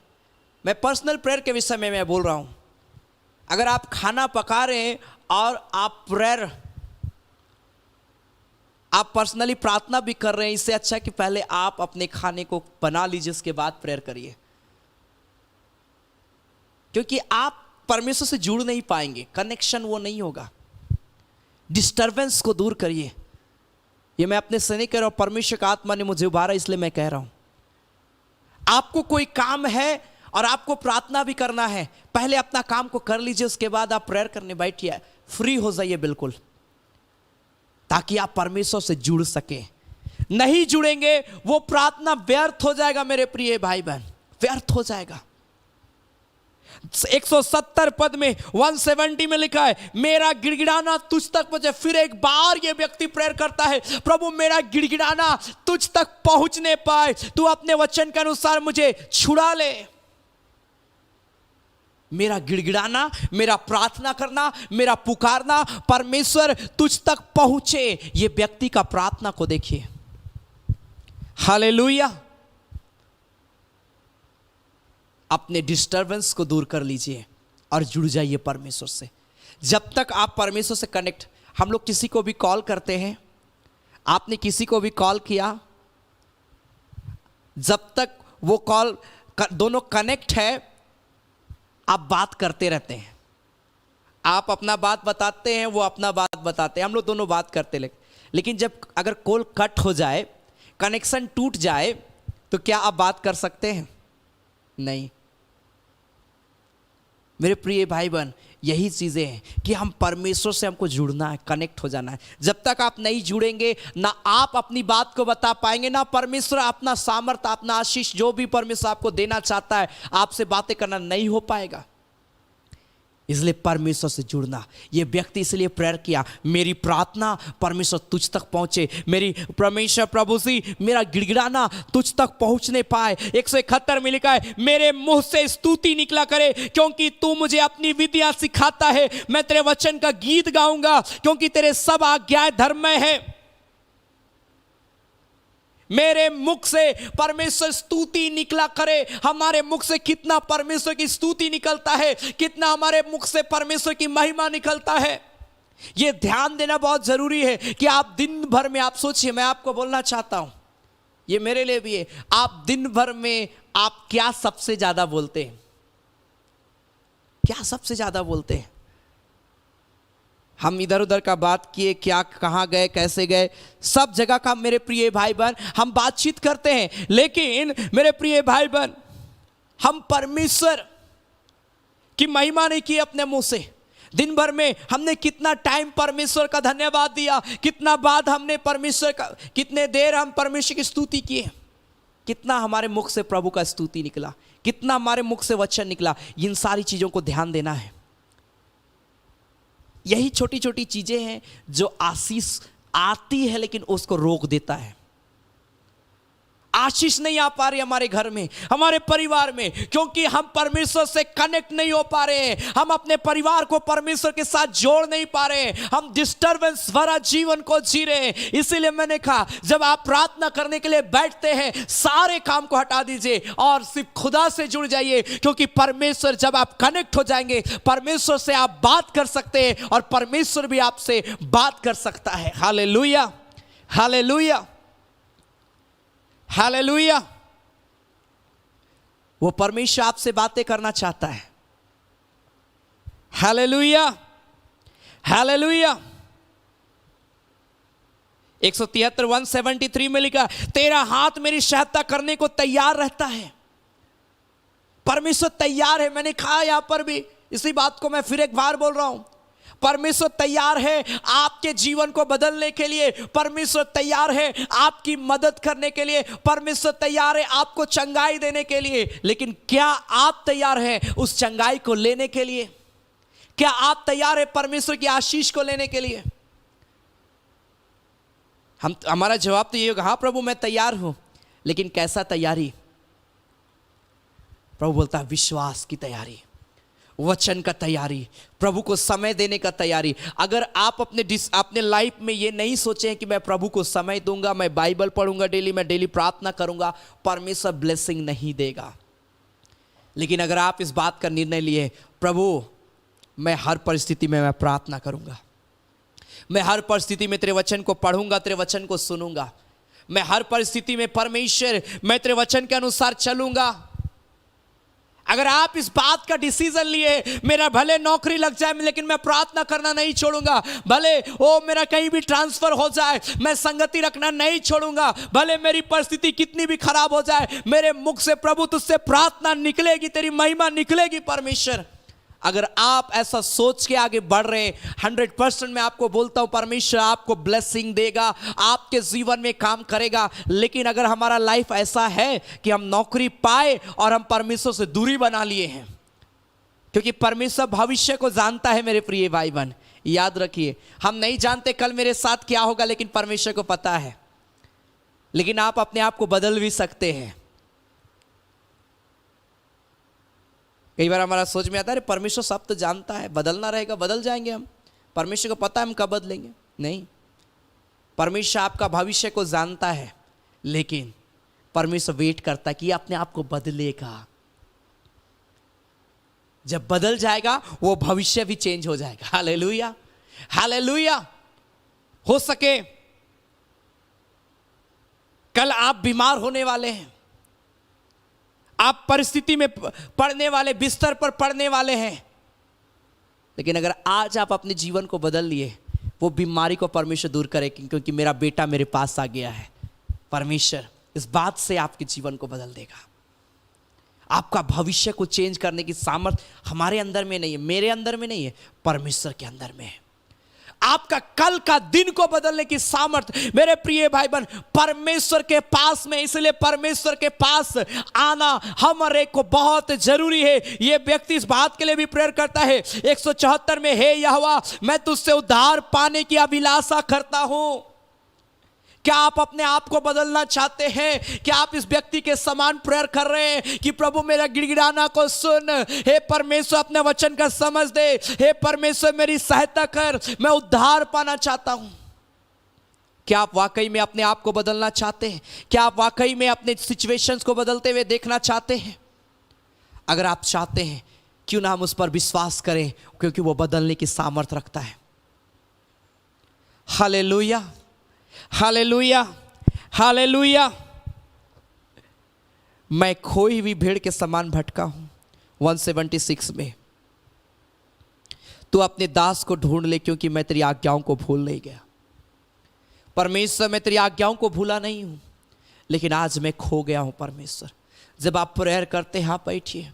मैं पर्सनल प्रेयर के विषय में मैं बोल रहा हूं। अगर आप खाना पका रहे हैं और आप प्रेयर, आप पर्सनली प्रार्थना भी कर रहे हैं, इससे अच्छा कि पहले आप अपने खाने को बना लीजिए, उसके बाद प्रेयर करिए। क्योंकि आप परमेश्वर से जुड़ नहीं पाएंगे, कनेक्शन वो नहीं होगा। डिस्टरबेंस को दूर करिए। ये मैं अपने से नहीं कह रहा हूं, परमेश्वर का आत्मा ने मुझे उभारा इसलिए मैं कह रहा हूं। आपको कोई काम है और आपको प्रार्थना भी करना है, पहले अपना काम को कर लीजिए, उसके बाद आप प्रेयर करने बैठिए। फ्री हो जाइए बिल्कुल, ताकि आप परमेश्वर से जुड़ सके। नहीं जुड़ेंगे वो प्रार्थना व्यर्थ हो जाएगा मेरे प्रिय भाई बहन, व्यर्थ हो जाएगा। 170 पद में 170 में लिखा है मेरा गिड़गिड़ाना तुझ तक पहुंचे। फिर एक बार ये व्यक्ति प्रेयर करता है, प्रभु मेरा गिड़गिड़ाना तुझ तक पहुंचने पाए, तू अपने वचन के अनुसार मुझे छुड़ा ले। मेरा गिड़गिड़ाना, मेरा प्रार्थना करना, मेरा पुकारना परमेश्वर तुझ तक पहुंचे। ये व्यक्ति का प्रार्थना को देखिए। हालेलुया। अपने डिस्टरबेंस को दूर कर लीजिए और जुड़ जाइए परमेश्वर से। जब तक आप परमेश्वर से कनेक्ट, हम लोग किसी को भी कॉल करते हैं, आपने किसी को भी कॉल किया, जब तक वो कॉल दोनों कनेक्ट है आप बात करते रहते हैं। आप अपना बात बताते हैं, वो अपना बात बताते हैं, हम लोग दोनों बात करते हैं। लेकिन जब अगर कॉल कट हो जाए, कनेक्शन टूट जाए, तो क्या आप बात कर सकते हैं? नहीं। मेरे प्रिय भाई बहन, यही चीज़ें हैं कि हम परमेश्वर से हमको जुड़ना है, कनेक्ट हो जाना है। जब तक आप नहीं जुड़ेंगे ना आप अपनी बात को बता पाएंगे, ना परमेश्वर अपना सामर्थ्य, अपना आशीष जो भी परमेश्वर आपको देना चाहता है आपसे बातें करना नहीं हो पाएगा। इसलिए परमेश्वर से जुड़ना। ये व्यक्ति इसलिए प्रेयर किया, मेरी प्रार्थना परमेश्वर तुझ तक पहुंचे, मेरी परमेश्वर प्रभु जी मेरा गिड़गिड़ाना तुझ तक पहुंचने पाए। 171 में लिखा है, मेरे मुंह से स्तुति निकला करे क्योंकि तू मुझे अपनी विद्या सिखाता है। मैं तेरे वचन का गीत गाऊंगा क्योंकि तेरे सब आज्ञाएं धर्ममय है। मेरे मुख से परमेश्वर स्तुति निकला करे। हमारे मुख से कितना परमेश्वर की स्तुति निकलता है, कितना हमारे मुख से परमेश्वर की महिमा निकलता है, यह ध्यान देना बहुत जरूरी है। कि आप दिन भर में, आप सोचिए, मैं आपको बोलना चाहता हूं, यह मेरे लिए भी है, आप दिन भर में आप क्या सबसे ज्यादा बोलते हैं? क्या सबसे ज्यादा बोलते हैं? हम इधर उधर का बात किए, क्या कहाँ गए, कैसे गए, सब जगह का मेरे प्रिय भाई बहन हम बातचीत करते हैं। लेकिन मेरे प्रिय भाई बहन, हम परमेश्वर की महिमा नहीं की अपने मुंह से। दिन भर में हमने कितना टाइम परमेश्वर का धन्यवाद दिया, कितना बाद हमने परमेश्वर का, कितने देर हम परमेश्वर की स्तुति किए, कितना हमारे मुख से प्रभु का स्तुति निकला, कितना हमारे मुख से वचन निकला। इन सारी चीजों को ध्यान देना है। यही छोटी छोटी चीजें हैं जो आशीष आती है लेकिन उसको रोक देता है। आशीष नहीं आ पा रही हमारे घर में, हमारे परिवार में, क्योंकि हम परमेश्वर से कनेक्ट नहीं हो पा रहे हैं। हम अपने परिवार को परमेश्वर के साथ जोड़ नहीं पा रहे हैं। हम डिस्टर्बेंस भरा जीवन को जी रहे हैं। इसीलिए मैंने कहा, जब आप प्रार्थना करने के लिए बैठते हैं, सारे काम को हटा दीजिए और सिर्फ खुदा से जुड़ जाइए। क्योंकि परमेश्वर, जब आप कनेक्ट हो जाएंगे, परमेश्वर से आप बात कर सकते हैं और परमेश्वर भी आपसे बात कर सकता है। Hallelujah, hallelujah, hallelujah. वो परमेश्वर आपसे बातें करना चाहता है। Hallelujah, hallelujah. 173 173 में लिखा, तेरा हाथ मेरी सहायता करने को तैयार रहता है। परमेश्वर तैयार है। मैंने कहा यहां पर भी, इसी बात को मैं फिर एक बार बोल रहा हूं, परमेश्वर तैयार है आपके जीवन को बदलने के लिए। परमेश्वर तैयार है आपकी मदद करने के लिए। परमेश्वर तैयार है आपको चंगाई देने के लिए। लेकिन क्या आप तैयार हैं उस चंगाई को लेने के लिए? क्या आप तैयार हैं परमेश्वर की आशीष को लेने के लिए? हमारा जवाब तो ये होगा, हाँ प्रभु मैं तैयार हूं। लेकिन कैसा तैयारी? प्रभु बोलता है विश्वास की तैयारी, वचन का तैयारी, प्रभु को समय देने का तैयारी। अगर आप अपने लाइफ में ये नहीं सोचे कि मैं प्रभु को समय दूंगा, मैं बाइबल पढ़ूंगा डेली, मैं डेली प्रार्थना करूंगा, परमेश्वर ब्लेसिंग नहीं देगा। लेकिन अगर आप इस बात का निर्णय लिए, प्रभु मैं हर परिस्थिति में मैं प्रार्थना करूंगा, मैं हर परिस्थिति में तेरे वचन को पढ़ूंगा, तेरे वचन को सुनूंगा, मैं हर परिस्थिति में परमेश्वर मैं तेरे वचन के अनुसार चलूंगा। अगर आप इस बात का डिसीजन लिए, मेरा भले नौकरी लग जाए लेकिन मैं प्रार्थना करना नहीं छोड़ूंगा, भले ओ मेरा कहीं भी ट्रांसफर हो जाए मैं संगति रखना नहीं छोड़ूंगा, भले मेरी परिस्थिति कितनी भी खराब हो जाए, मेरे मुख से प्रभु तुझसे प्रार्थना निकलेगी, तेरी महिमा निकलेगी परमेश्वर। अगर आप ऐसा सोच के आगे बढ़ रहे हैं, 100% मैं आपको बोलता हूं परमेश्वर आपको ब्लेसिंग देगा, आपके जीवन में काम करेगा। लेकिन अगर हमारा लाइफ ऐसा है कि हम नौकरी पाए और हम परमेश्वर से दूरी बना लिए हैं, क्योंकि परमेश्वर भविष्य को जानता है मेरे प्रिय भाई बहन, याद रखिए, हम नहीं जानते कल मेरे साथ क्या होगा, लेकिन परमेश्वर को पता है। लेकिन आप अपने आप को बदल भी सकते हैं। कई बार हमारा सोच में आता है परमेश्वर सब तो जानता है, बदलना रहेगा, बदल जाएंगे हम, परमेश्वर को पता है हम कब बदलेंगे। नहीं, परमेश्वर आपका भविष्य को जानता है, लेकिन परमेश्वर वेट करता है कि अपने आप को बदलेगा। जब बदल जाएगा वो भविष्य भी चेंज हो जाएगा। Hallelujah, hallelujah. हो सके कल आप बीमार होने वाले हैं, आप परिस्थिति में पड़ने वाले, बिस्तर पर पड़ने वाले हैं, लेकिन अगर आज आप अपने जीवन को बदल लिए, वो बीमारी को परमेश्वर दूर करे, क्योंकि मेरा बेटा मेरे पास आ गया है। परमेश्वर इस बात से आपके जीवन को बदल देगा। आपका भविष्य को चेंज करने की सामर्थ हमारे अंदर में नहीं है, मेरे अंदर में नहीं है, परमेश्वर के अंदर में है। आपका कल का दिन को बदलने की सामर्थ मेरे प्रिय भाई बहन परमेश्वर के पास में, इसलिए परमेश्वर के पास आना हमारे को बहुत जरूरी है। ये व्यक्ति इस बात के लिए भी प्रेयर करता है 174 में, हे यहोवा मैं तुझसे उद्धार पाने की अभिलाषा करता हूं। क्या आप अपने आप को बदलना चाहते हैं? क्या आप इस व्यक्ति के समान प्रेयर कर रहे हैं कि प्रभु मेरा गिड़गिड़ाना को सुन, हे परमेश्वर अपने वचन का समझ दे, हे परमेश्वर मेरी सहायता कर, मैं उद्धार पाना चाहता हूं। क्या आप वाकई में अपने आप को बदलना चाहते हैं? क्या आप वाकई में अपने सिचुएशंस को बदलते हुए देखना चाहते हैं? अगर आप चाहते हैं, क्यों ना हम उस पर विश्वास करें, क्योंकि वो बदलने की सामर्थ रखता है। Hallelujah, hallelujah, hallelujah. मैं खोई हुई भेड़ के समान भटका हूं। 176 में, तू अपने दास को ढूंढ ले क्योंकि मैं तेरी आज्ञाओं को भूल नहीं गया। परमेश्वर मैं तेरी आज्ञाओं को भूला नहीं हूं, लेकिन आज मैं खो गया हूं। परमेश्वर, जब आप प्रेयर करते हैं, आप बैठिए,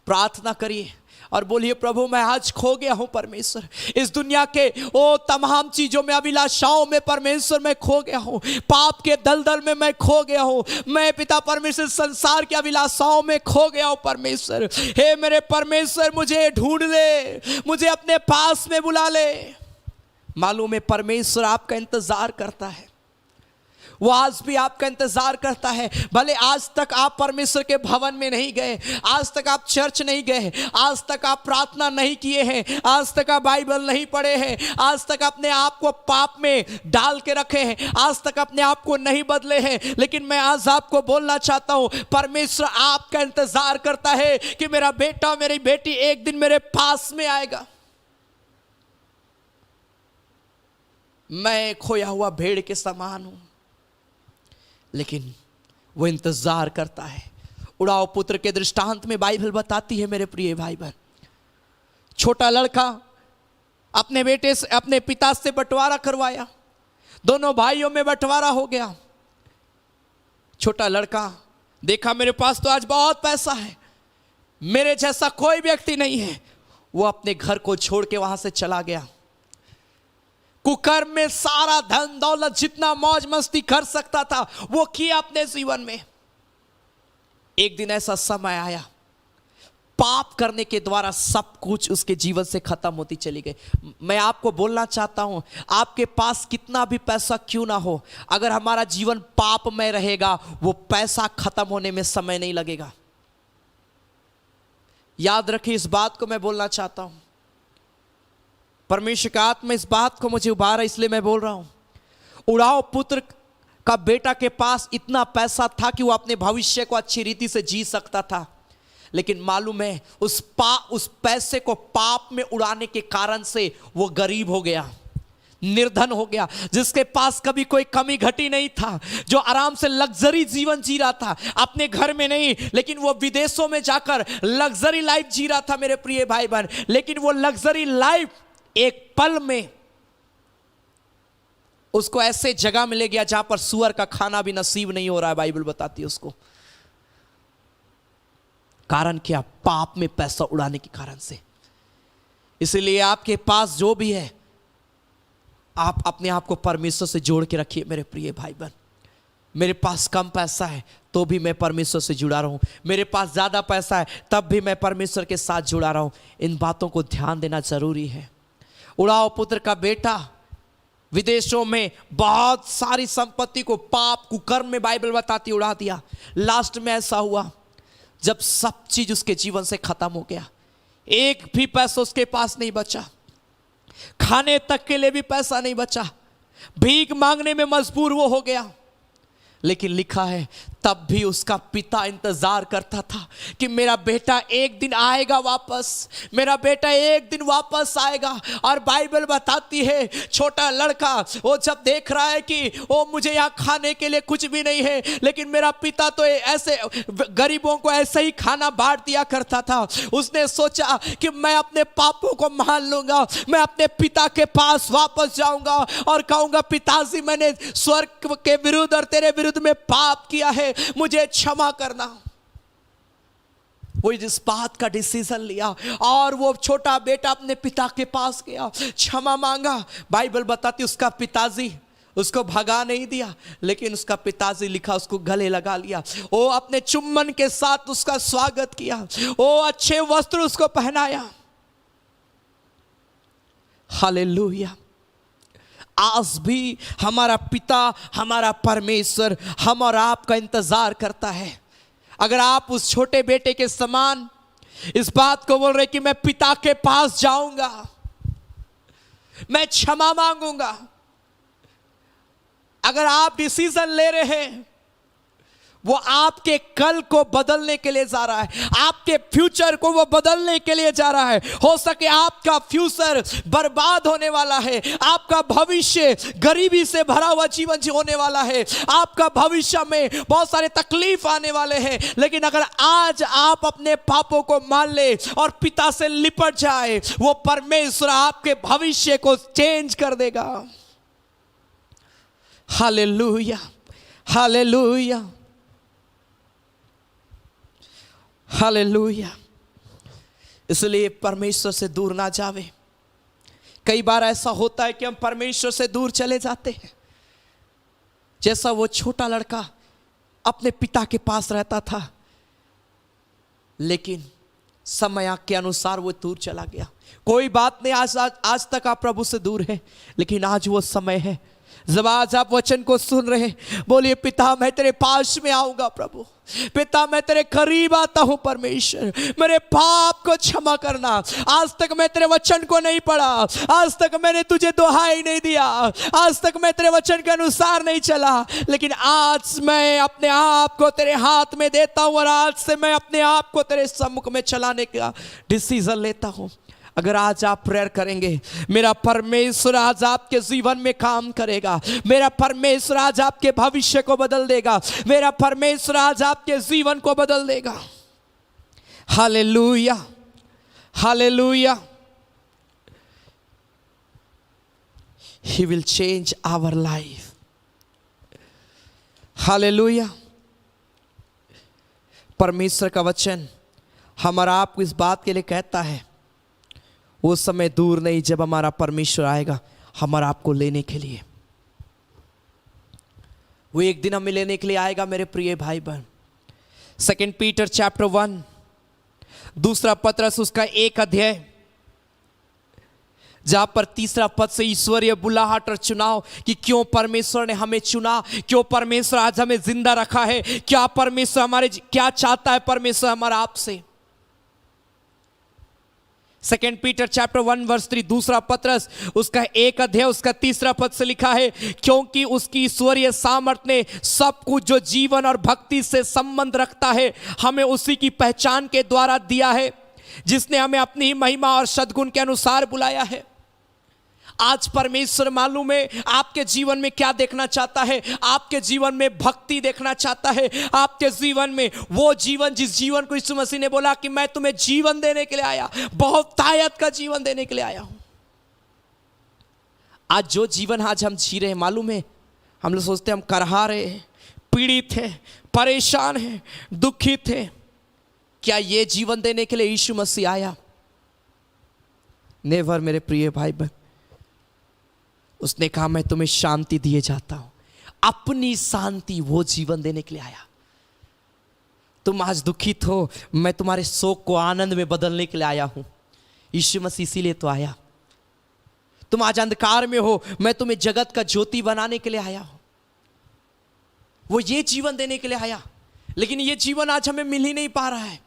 प्रार्थना करिए और बोलिए, प्रभु मैं आज खो गया हूं परमेश्वर, इस दुनिया के ओ तमाम चीजों में, अभिलाषाओं में परमेश्वर मैं खो गया हूं, पाप के दलदल में मैं खो गया हूं। मैं पिता परमेश्वर संसार की अभिलाषाओं में खो गया हूं परमेश्वर। हे मेरे परमेश्वर मुझे ढूंढ ले, मुझे अपने पास में बुला ले। मालूम है परमेश्वर आपका इंतजार करता है, वो आज भी आपका इंतजार करता है। भले आज तक आप परमेश्वर के भवन में नहीं गए, आज तक आप चर्च नहीं गए, आज तक आप प्रार्थना नहीं किए हैं, आज तक आप बाइबल नहीं पढ़े हैं, आज तक अपने आप को पाप में डाल के रखे हैं, आज तक अपने आप को नहीं बदले हैं, लेकिन मैं आज आपको बोलना चाहता हूं, परमेश्वर आपका इंतजार करता है कि मेरा बेटा मेरी बेटी एक दिन मेरे पास में आएगा। मैं खोया हुआ भेड़ के समान हूं, लेकिन वो इंतजार करता है। उड़ाओ पुत्र के दृष्टांत में बाइबल बताती है मेरे प्रिय भाई बहन, छोटा लड़का अपने बेटे से, अपने पिता से बंटवारा करवाया, दोनों भाइयों में बंटवारा हो गया। छोटा लड़का देखा मेरे पास तो आज बहुत पैसा है, मेरे जैसा कोई व्यक्ति नहीं है, वो अपने घर को छोड़ के वहां से चला गया। कुकर्म में सारा धन दौलत जितना मौज मस्ती कर सकता था वो किया अपने जीवन में। एक दिन ऐसा समय आया, पाप करने के द्वारा सब कुछ उसके जीवन से खत्म होती चली गई। मैं आपको बोलना चाहता हूं, आपके पास कितना भी पैसा क्यों ना हो, अगर हमारा जीवन पाप में रहेगा, वो पैसा खत्म होने में समय नहीं लगेगा। याद रखिए, इस बात को मैं बोलना चाहता हूं। परमेश्वर का आत्मा इस बात को मुझे उभारा, इसलिए मैं बोल रहा हूं। उड़ाओ पुत्र का बेटा के पास इतना पैसा था कि वो अपने भविष्य को अच्छी रीति से जी सकता था, लेकिन मालूम है उस पैसे को पाप में उड़ाने के कारण से वो गरीब हो गया, निर्धन हो गया। जिसके पास कभी कोई कमी घटी नहीं था, जो आराम से लग्जरी जीवन जी रहा था, अपने घर में नहीं लेकिन वो विदेशों में जाकर लग्जरी लाइफ जी रहा था मेरे प्रिय भाई बहन। लेकिन वो लग्जरी लाइफ एक पल में उसको ऐसे जगह मिले गया जहां पर सुअर का खाना भी नसीब नहीं हो रहा है, बाइबल बताती है उसको। कारण क्या? पाप में पैसा उड़ाने के कारण से। इसलिए आपके पास जो भी है, आप अपने आप को परमेश्वर से जोड़ के रखिए मेरे प्रिय भाई बहन। मेरे पास कम पैसा है तो भी मैं परमेश्वर से जुड़ा रहूं, मेरे पास ज्यादा पैसा है तब भी मैं परमेश्वर के साथ जुड़ा रहूं। इन बातों को ध्यान देना जरूरी है। उड़ाओ पुत्र का बेटा विदेशों में बहुत सारी संपत्ति को पाप कुकर्म में बाइबल बताती उड़ा दिया। लास्ट में ऐसा हुआ, जब सब चीज उसके जीवन से खत्म हो गया, एक भी पैसा उसके पास नहीं बचा, खाने तक के लिए भी पैसा नहीं बचा, भीख मांगने में मजबूर वो हो गया। लेकिन लिखा है तब भी उसका पिता इंतजार करता था कि मेरा बेटा एक दिन आएगा वापस, मेरा बेटा एक दिन वापस आएगा। और बाइबल बताती है छोटा लड़का वो जब देख रहा है कि वो मुझे यहाँ खाने के लिए कुछ भी नहीं है, लेकिन मेरा पिता तो ऐसे गरीबों को ऐसे ही खाना बांट दिया करता था, उसने सोचा कि मैं अपने पापों को मान लूंगा, मैं अपने पिता के पास वापस जाऊंगा और कहूंगा पिताजी मैंने स्वर्ग के विरुद्ध और तेरे विरुद्ध में पाप किया है, मुझे क्षमा करना। वो इस बात का डिसीजन लिया और वो छोटा बेटा अपने पिता के पास गया, क्षमा मांगा। बाइबल बताती उसका पिताजी उसको भगा नहीं दिया, लेकिन उसका पिताजी लिखा उसको गले लगा लिया। वो अपने चुम्बन के साथ उसका स्वागत किया, वो अच्छे वस्त्र उसको पहनाया। हालेलुया। आज भी हमारा पिता, हमारा परमेश्वर हम और आपका इंतजार करता है। अगर आप उस छोटे बेटे के समान इस बात को बोल रहे कि मैं पिता के पास जाऊंगा, मैं क्षमा मांगूंगा, अगर आप डिसीजन ले रहे हैं, वो आपके कल को बदलने के लिए जा रहा है, आपके फ्यूचर को वो बदलने के लिए जा रहा है। हो सके आपका फ्यूचर बर्बाद होने वाला है, आपका भविष्य गरीबी से भरा हुआ जीवन होने वाला है, आपका भविष्य में बहुत सारे तकलीफ आने वाले हैं, लेकिन अगर आज आप अपने पापों को मान ले और पिता से लिपट जाए, वो परमेश्वर आपके भविष्य को चेंज कर देगा। Hallelujah, hallelujah, hallelujah. इसलिए परमेश्वर से दूर ना जावे। कई बार ऐसा होता है कि हम परमेश्वर से दूर चले जाते हैं। जैसा वो छोटा लड़का अपने पिता के पास रहता था, लेकिन समय के अनुसार वो दूर चला गया। कोई बात नहीं, आज तक आप प्रभु से दूर हैं, लेकिन आज वो समय है जब आज आप वचन को सुन रहे, बोलिए पिता मैं तेरे पास में आऊंगा प्रभु, पिता मैं तेरे करीब आता हूं परमेश्वर, मेरे पाप को क्षमा करना। आज तक मैं तेरे वचन को नहीं पढ़ा, आज तक मैंने तुझे दुहाई नहीं दिया, आज तक मैं तेरे वचन के अनुसार नहीं चला, लेकिन आज मैं अपने आप को तेरे हाथ में देता हूं और आज से मैं अपने आप को तेरे सम्मुख में चलाने का डिसीजन लेता हूं। अगर आज आप प्रेयर करेंगे, मेरा परमेश्वर आज आपके जीवन में काम करेगा, मेरा परमेश्वर आज आपके भविष्य को बदल देगा, मेरा परमेश्वर आज आपके जीवन को बदल देगा। Hallelujah, hallelujah. He will change our life. Hallelujah. परमेश्वर का वचन हमारा आपको इस बात के लिए कहता है, वो समय दूर नहीं जब हमारा परमेश्वर आएगा हमारा आपको लेने के लिए। वो एक दिन हमें लेने के लिए आएगा मेरे प्रिय भाई बहन। 2 पीटर चैप्टर 1 दूसरा पत्रस उसका 1 अध्याय, जहां पर 3 पद से ईश्वरीय बुलाहट और चुनाव कि क्यों परमेश्वर ने हमें चुना, क्यों परमेश्वर आज हमें जिंदा रखा है, क्या परमेश्वर हमारे क्या चाहता है परमेश्वर हमारा आपसे। 2 पीटर चैप्टर 1 वर्स 3 दूसरा पत्रस उसका 1 अध्याय उसका 3 पद से लिखा है, क्योंकि उसकी ईश्वरीय सामर्थ ने सब कुछ जो जीवन और भक्ति से संबंध रखता है हमें उसी की पहचान के द्वारा दिया है, जिसने हमें अपनी महिमा और सद्गुण के अनुसार बुलाया है। आज परमेश्वर मालूम है आपके जीवन में क्या देखना चाहता है, आपके जीवन में भक्ति देखना चाहता है, आपके जीवन में वो जीवन जिस जीवन को यीशु मसीह ने बोला कि मैं तुम्हें जीवन देने के लिए आया, बहुत तायत का जीवन देने के लिए आया हूं। आज जो जीवन आज हम जी रहे हैं, मालूम है हम लोग सोचते हैं हम करहा रहे हैं, पीड़ित हैं, परेशान हैं, दुखित हैं। क्या ये जीवन देने के लिए यीशु मसीह आया? नेवर मेरे प्रिय भाई बहन। उसने कहा मैं तुम्हें शांति दिए जाता हूं, अपनी शांति वो जीवन देने के लिए आया। तुम आज दुखित हो, मैं तुम्हारे शोक को आनंद में बदलने के लिए आया हूं। यीशु मसीह इसीलिए तो आया। तुम आज अंधकार में हो, मैं तुम्हें जगत का ज्योति बनाने के लिए आया हूं। वो ये जीवन देने के लिए आया, लेकिन ये जीवन आज हमें मिल ही नहीं पा रहा है,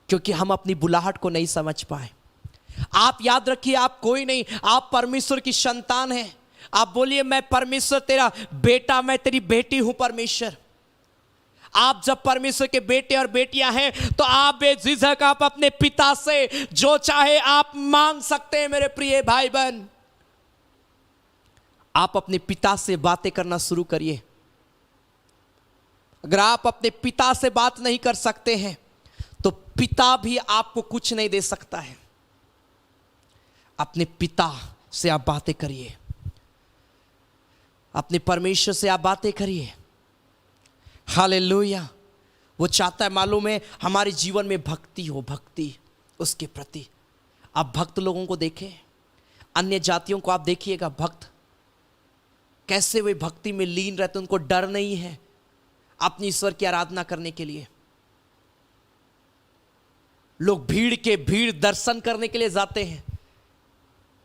क्योंकि हम अपनी बुलाहट को नहीं समझ पाए। आप याद रखिए, आप कोई नहीं, आप परमेश्वर की संतान हैं। आप बोलिए मैं परमेश्वर तेरा बेटा, मैं तेरी बेटी हूं परमेश्वर। आप जब परमेश्वर के बेटे और बेटियां हैं तो आप बेझिझक आप अपने पिता से जो चाहे आप मांग सकते हैं। मेरे प्रिय भाई बहन, आप अपने पिता से बातें करना शुरू करिए। अगर आप अपने पिता से बात नहीं कर सकते हैं तो पिता भी आपको कुछ नहीं दे सकता है। अपने पिता से आप बातें करिए, अपने परमेश्वर से आप बातें करिए। हालेलुया। वो चाहता है, मालूम है, हमारे जीवन में भक्ति हो, भक्ति उसके प्रति। आप भक्त लोगों को देखें, अन्य जातियों को आप देखिएगा, भक्त कैसे वे भक्ति में लीन रहते, उनको डर नहीं है अपने ईश्वर की आराधना करने के लिए। लोग भीड़ के भीड़ दर्शन करने के लिए जाते हैं,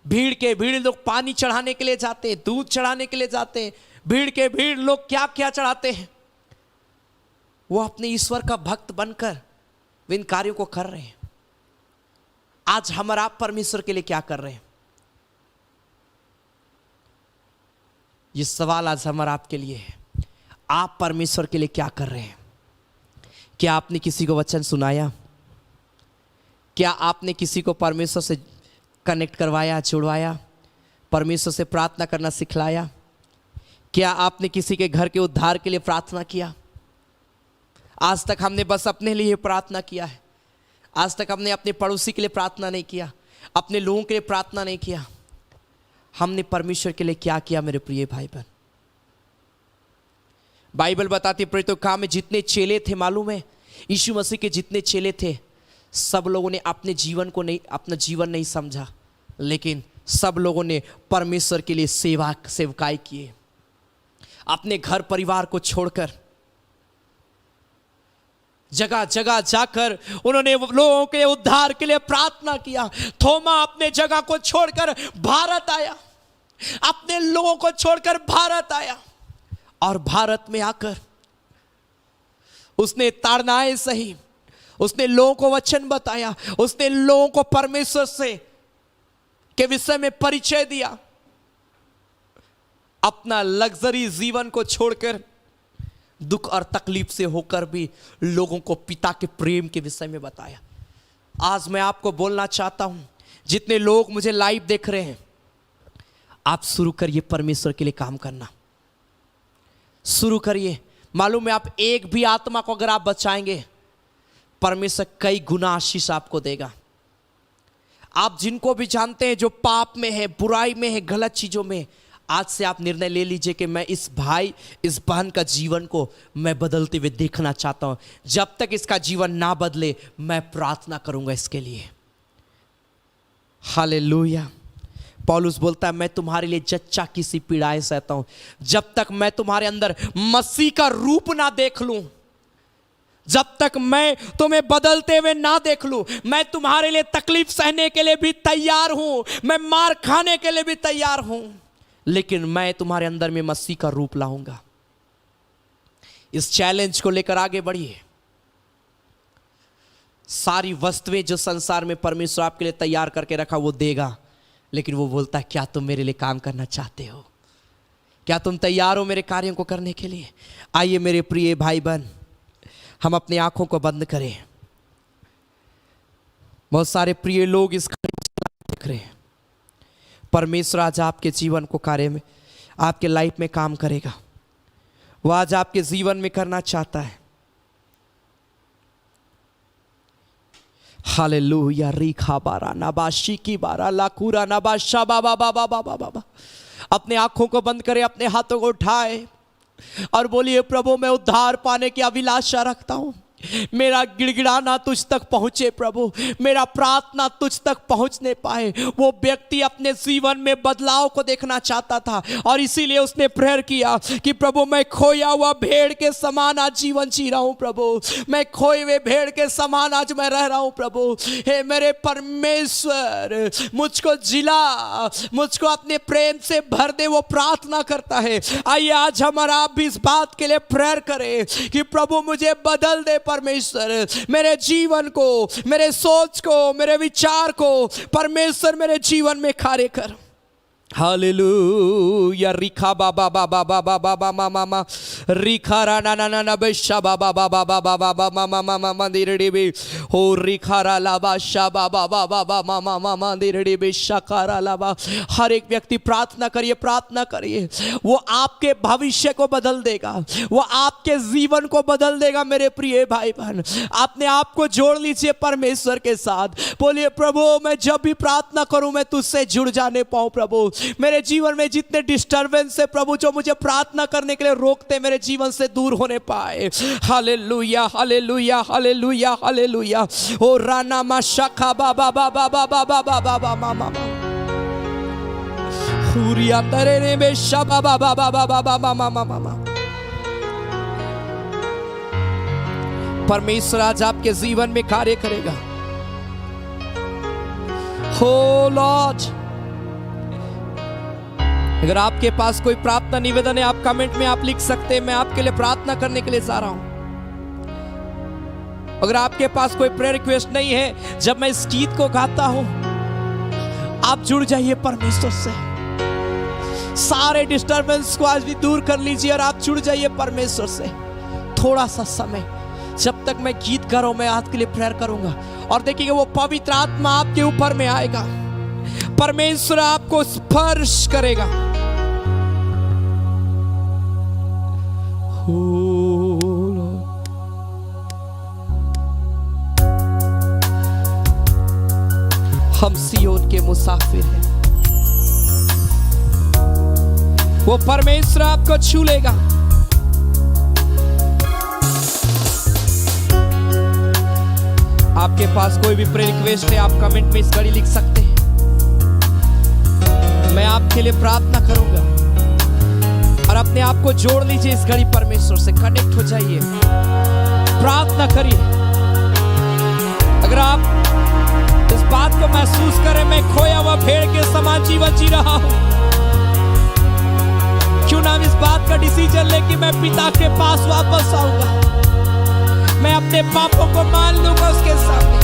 भीड़ के भीड़ लोग पानी चढ़ाने के लिए जाते हैं, दूध चढ़ाने के लिए जाते हैं, भीड़ के भीड़ लोग क्या क्या चढ़ाते हैं। वो अपने ईश्वर का भक्त बनकर वे इन कार्यों को कर रहे हैं। आज हमारा आप परमेश्वर के लिए क्या कर रहे हैं? ये सवाल आज हमारा आपके लिए है। आप परमेश्वर के लिए क्या कर रहे हैं? क्या आपने किसी को वचन सुनाया? क्या आपने किसी को परमेश्वर से कनेक्ट करवाया, जुड़वाया, परमेश्वर से प्रार्थना करना सिखलाया? क्या आपने किसी के घर के उद्धार के लिए प्रार्थना किया? आज तक हमने बस अपने लिए प्रार्थना किया है। आज तक हमने अपने पड़ोसी के लिए प्रार्थना नहीं किया, अपने लोगों के लिए प्रार्थना नहीं किया। हमने परमेश्वर के लिए क्या किया मेरे प्रिय भाई बहन? बाइबल बताती है प्रेरितों के काम में जितने चेले थे, मालूम है, यीशु मसीह के जितने चेले थे, सब लोगों ने अपने जीवन को नहीं, अपना जीवन नहीं समझा, लेकिन सब लोगों ने परमेश्वर के लिए सेवकाई किए। अपने घर परिवार को छोड़कर जगह जगह जाकर उन्होंने लोगों के उद्धार के लिए प्रार्थना किया। थोमा अपने जगह को छोड़कर भारत आया, अपने लोगों को छोड़कर भारत आया, और भारत में आकर उसने ताड़नाएं सही, उसने लोगों को वचन बताया, उसने लोगों को परमेश्वर से के विषय में परिचय दिया। अपना लग्जरी जीवन को छोड़कर, दुख और तकलीफ से होकर भी लोगों को पिता के प्रेम के विषय में बताया। आज मैं आपको बोलना चाहता हूं, जितने लोग मुझे लाइव देख रहे हैं, आप शुरू करिए परमेश्वर के लिए काम करना, शुरू करिए। मालूम है, आप एक भी आत्मा को अगर आप बचाएंगे, परमेश्वर कई गुना आशीष आपको देगा। आप जिनको भी जानते हैं जो पाप में है, बुराई में है, गलत चीजों में, आज से आप निर्णय ले लीजिए कि मैं इस भाई, इस बहन का जीवन को मैं बदलते हुए देखना चाहता हूं। जब तक इसका जीवन ना बदले, मैं प्रार्थना करूंगा इसके लिए। हालेलुया। पौलुस बोलता है, मैं तुम्हारे लिए जच्चा की सी पीड़ाएं सहता हूं, जब तक मैं तुम्हारे अंदर मसीह का रूप ना देख लूं, जब तक मैं तुम्हें बदलते हुए ना देख लूं, मैं तुम्हारे लिए तकलीफ सहने के लिए भी तैयार हूं, मैं मार खाने के लिए भी तैयार हूं, लेकिन मैं तुम्हारे अंदर में मसीह का रूप लाऊंगा। इस चैलेंज को लेकर आगे बढ़िए। सारी वस्तुएं जो संसार में परमेश्वर आपके लिए तैयार करके रखा वो देगा, लेकिन वो बोलता है, क्या तुम मेरे लिए काम करना चाहते हो? क्या तुम तैयार हो मेरे कार्यों को करने के लिए? आइए मेरे प्रिय भाई बहन, हम अपनी आंखों को बंद करें। बहुत सारे प्रिय लोग इस देख रहे हैं। परमेश्वर आज आपके जीवन को कार्य में, आपके लाइफ में काम करेगा। वो आज आपके जीवन में करना चाहता है। हालेलुया। रीखा बारा नबाशी की बारा लाकुरा नबाशा बाबा बाबा बाबा बाबा। अपने आंखों को बंद करें, अपने हाथों को उठाए और बोलिए, प्रभु मैं उद्धार पाने की अभिलाषा रखता हूं। मेरा गिड़गिड़ाना तुझ तक पहुंचे प्रभु, मेरा प्रार्थना तुझ तक पहुंचने पाए। वो व्यक्ति अपने जीवन में बदलाव को देखना चाहता था और इसीलिए उसने प्रेयर किया कि प्रभु मैं खोया हुआ भेड़ के समान आज जीवन जी रहा हूं प्रभु, मैं खोए हुए भेड़ के समान आज मैं रह रहा हूं प्रभु। हे मेरे परमेश्वर, मुझको जिला, मुझको अपने प्रेम से भर दे, वो प्रार्थना करता है। आइए आज हमारा आप भी इस बात के लिए प्रेयर करें कि प्रभु मुझे बदल दे परमेश्वर, मेरे जीवन को, मेरे सोच को, मेरे विचार को परमेश्वर मेरे जीवन में कार्य कर। हालेलुया। रिखा बाबा बाबा बाबा बाबा मामा मा रिखा रा ना ना ना ना बेशा बाबा बाबा बाबा बाबा मामा मामा मंदिर बे हो रिखा रा लाबा शा बाबा बाबा बाबा मामा मंदिर बे शकारा लाबा। हर एक व्यक्ति प्रार्थना करिए, प्रार्थना करिए। वो आपके भविष्य को बदल देगा, वो आपके जीवन को बदल देगा। मेरे प्रिय भाई बहन, अपने आप को जोड़ लीजिए परमेश्वर के साथ। बोलिए, प्रभु मैं जब भी प्रार्थना करूं मैं तुझसे जुड़ जाने पाऊं प्रभु, मेरे जीवन में जितने डिस्टर्बेंस है प्रभु, जो मुझे प्रार्थना करने के लिए रोकते, मेरे जीवन से दूर होने पाए। Hallelujah hallelujah hallelujah hallelujah. ओ राना मा शाखा बाबा बाबा बाबा बाबा बाबा मामा हुरिया तरे ने बे शाबा बाबा बाबा बाबा मामा मामा। परमेश्वर आज आपके जीवन में कार्य करेगा। हो लॉर्ड, अगर आपके पास कोई प्रार्थना निवेदन है, आप कमेंट में आप लिख सकते हैं, मैं आपके लिए प्रार्थना करने के लिए जा रहा हूं। अगर आपके पास कोई प्रेयर रिक्वेस्ट नहीं है, जब मैं इस गीत को गाता हूं, आप जुड़ जाइए परमेश्वर से। सारे डिस्टर्बेंस को आज भी दूर कर लीजिए और आप जुड़ जाइए परमेश्वर से। थोड़ा सा समय, जब तक मैं गीत गा रहा हूं, मैं आपके लिए प्रेयर करूंगा और देखिए वो पवित्र आत्मा आपके ऊपर में आएगा। परमेश्वर आपको स्पर्श करेगा। हम सियोन के मुसाफिर हैं, वो परमेश्वर आपको छू लेगा। आपके पास कोई भी प्रेयर रिक्वेस्ट है, आप कमेंट में इस घड़ी लिख सकते हैं। मैं आपके लिए प्रार्थना करूंगा और अपने आप को जोड़ लीजिए इस घड़ी परमेश्वर से, कनेक्ट हो जाइए, प्रार्थना करिए। अगर आप इस बात को महसूस करें, मैं खोया हुआ भेड़ के समान जीवन जी रहा हूं, क्यों ना इस बात का डिसीजन ले कि मैं पिता के पास वापस आऊंगा, मैं अपने पापों को मान लूंगा उसके सामने।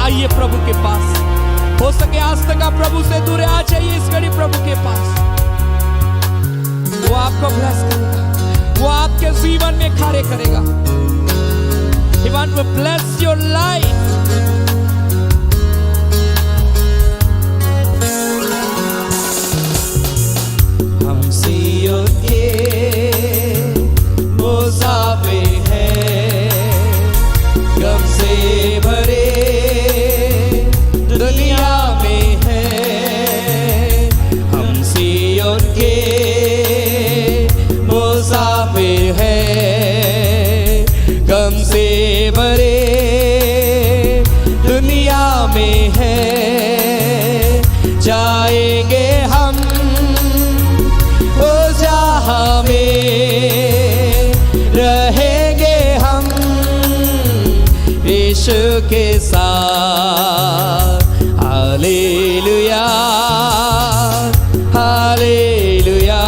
आइए प्रभु के पास, हो सके आज तक आप प्रभु से दूर आ जाइए इस घड़ी प्रभु के पास। वो आपको ब्लेस करेगा, वो आपके जीवन में कार्य करेगा। He wants to bless your life. हम सियोन के मुसाफिर हैं, गम से भरे दुनिया में हैं। हम सियोन के मुसाफिर हैं, गम से भरे दुनिया में हैं। जाएंगे हम उस जहां में, रहेंगे हम यीशु के साथ। Hallelujah hallelujah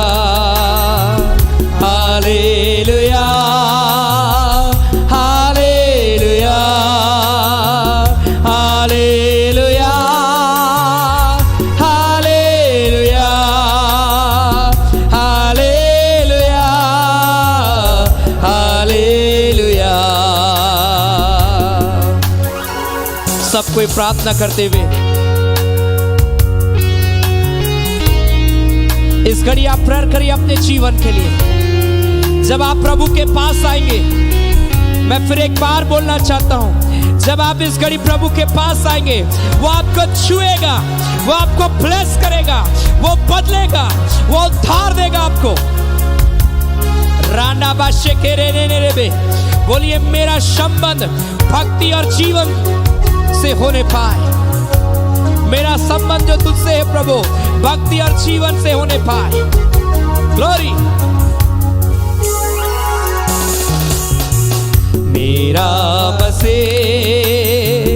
hallelujah hallelujah hallelujah hallelujah hallelujah hallelujah. सब कोई प्रार्थना करते हुए इस घड़ी आप प्रेयर करिए अपने जीवन के लिए। जब आप प्रभु के पास आएंगे, मैं फिर एक बार बोलना चाहता हूं, जब आप इस घड़ी प्रभु के पास आएंगे, वो आपको छुएगा, वो आपको ब्लेस करेगा, वो बदलेगा, वो उद्धार देगा आपको। राना बाशे के रे बोलिए, मेरा संबंध भक्ति और जीवन से होने पाए। मेरा संबंध जो तुझसे है प्रभु, भक्ति और जीवन से होने पाए। ग्लोरी। मेरा मसीह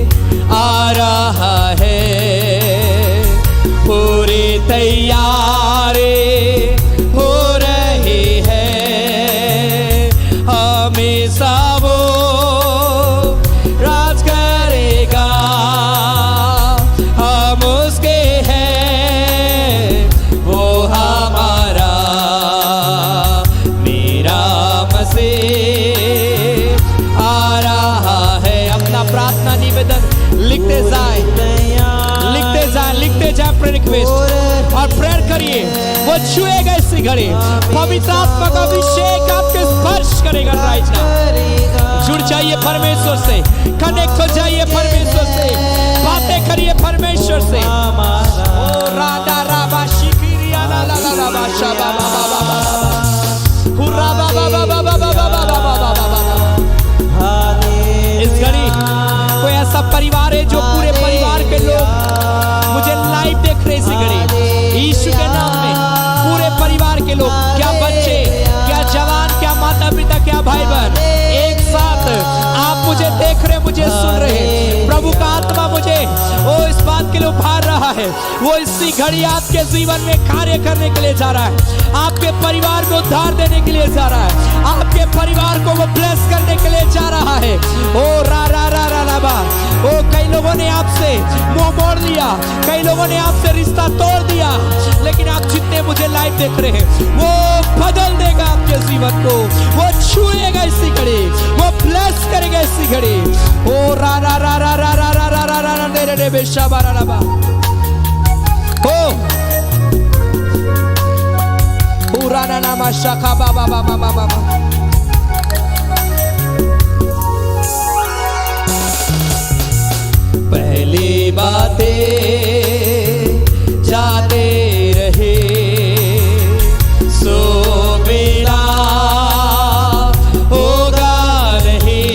आ रहा है, पूरी तैयारी हो रही है। हमेशा वो राज करेगा, हम उसके हैं, वो हमारा। मेरा मसीह आ रहा है। अपना प्रार्थना निवेदन लिखते जाए, लिखते जाए, लिखते जाए प्रेयर रिक्वेस्ट और प्रेयर करिए। वो छुएगा इसी घड़ी, पवित्र आत्मा का अभिषेक आपके स्पर्श करेगा राइट नाउ। जुड़ जाइए परमेश्वर से, कनेक्ट हो जाइए परमेश्वर से, बातें करिए परमेश्वर से। ओ राधा राधा इस घड़ी कोई ऐसा परिवार है जो पूरे परिवार के लोग मुझे लाइव देख रहे, इसी घड़ी यीशु के नाम में पूरे परिवार के लोग, क्या बच्चे, क्या जवान, क्या माता पिता, क्या भाई बहन, एक साथ आप मुझे देख रहे, मुझे सुन रहे। प्रभु का आत्मा मुझे वो इस बात के लिए उभार रहा है, वो इसी घड़ी आपके जीवन में कार्य करने के लिए जा रहा है, आपके परिवार को उद्धार देने के लिए जा रहा है, आपके परिवार को वो ब्लेस करने के लिए जा रहा है। ओ रा रा रा रा रा बा। ओ कई लोगों ने आपसे मुंह मोड़ लिया, कई लोगों ने आपसे रिश्ता तोड़ दिया, लेकिन आप जितने मुझे लाइव देख रहे हैं, वो बदल देगा आपके जीवन को, वो छुएगा इसी घड़ी, वो ब्लेस करेगा इसी घड़ी। ओ रा रा रा रा रा रा रा रा रा रा रा रे रे बेशा बा रा रा बा। ओ रा ना ना मा शाखा बा बा बा मा मा मा मा। पहली बातें जाते रहे, सो मेरा होगा नहीं,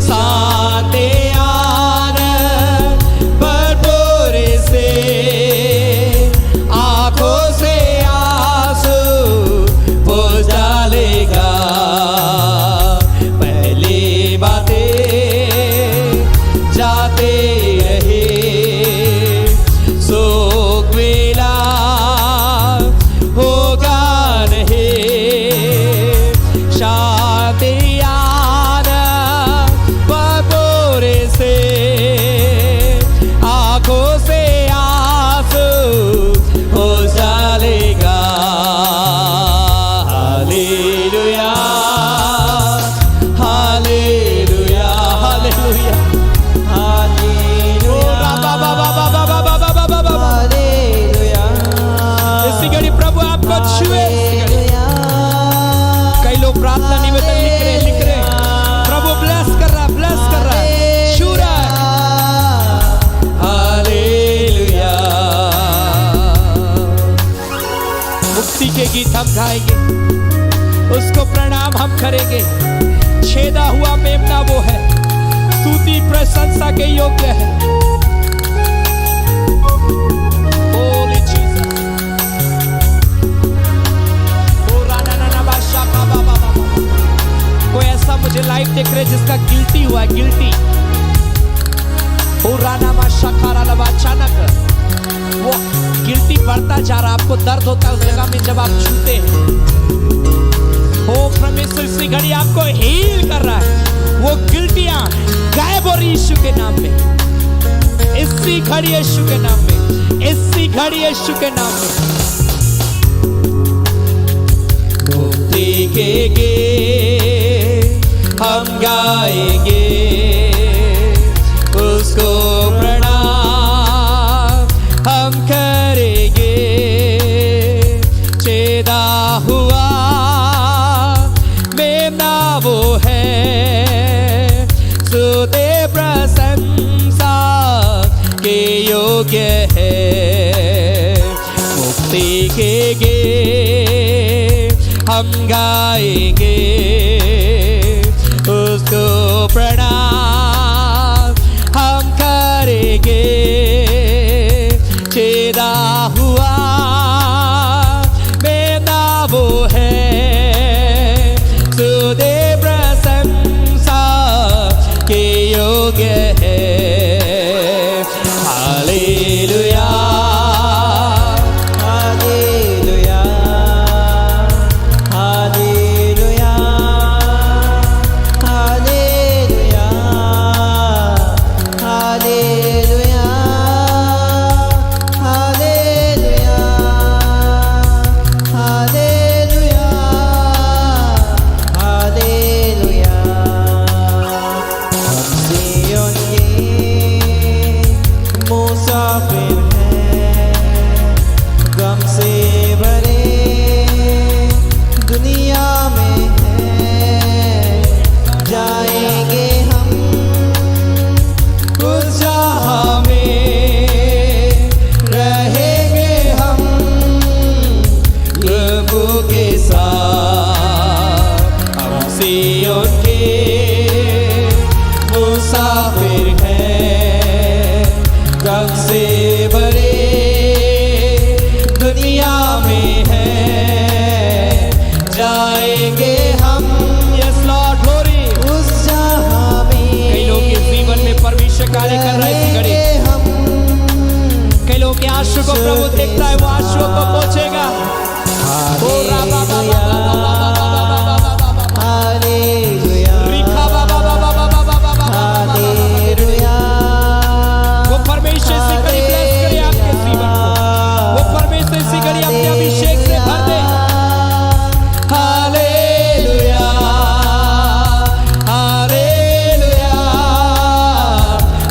साते आनंद भरपूर से, आंखों से आंसू पोंछ डालेगा। पहली बातें जाते रहे, सुख मिला होगा नहीं, शांति आनंद भरपूर से, आंखों से आंसू पोंछ डालेगा। Hallelujah hallelujah hallelujah. इसी घड़ी प्रभु आपको छुए। कई लोग प्रार्थना निवेदन लिख रहे, प्रभु ब्लेस कर रहा है, छू रहा है। हालेलुया। मुक्ति के गीत हम गाएंगे, उसको प्रणाम हम करेंगे। छेदा हुआ मेमना वो है, स्तुति प्रशंसा के योग्य है। Holy Jesus। ओ राना नाना बादशाह बा बा बा बा। कोई ऐसा मुझे लाइव देख रहे जिसका गिल्टी हुआ है, गिल्टी। ओ राना मा शखारा लबा, अचानक वो गिल्टी बढ़ता जा रहा, आपको दर्द होता है उस जगह में जब आप छूते हैं। ओ परमेश्वर इसी घड़ी आपको हील कर रहा है, वो गिल्टियां गायब हो रही यीशु के नाम में, इसी घड़ी यीशु के नाम में, इसी घड़ी यीशु के नाम में। मुक्ति के गीत हम गाएंगे, उसको प्रणाम हम करेंगे। छेदा हुआ मेमना वो है, स्तुति प्रशंसा के योग्य है। मुक्ति के गीत हम गाएंगे, उसको प्रणाम हम करेंगे। छेदा हुआ मेमना वो है, स्तुति प्रशंसा के योग्य है। Hallelujah hallelujah hallelujah hallelujah hallelujah hallelujah hallelujah कार्य कर रहा है इसी घड़ी। कई लोगों के आंसू को प्रभु देखता है, वो आंसुओं को पोंछेगा। ओ राबा बाबा वो परमेश्वर इसी घड़ी ब्लेस करे आपके जीवन को। वो परमेश्वर इसी घड़ी अपने अभिषेक से भर दे। Hallelujah, hallelujah,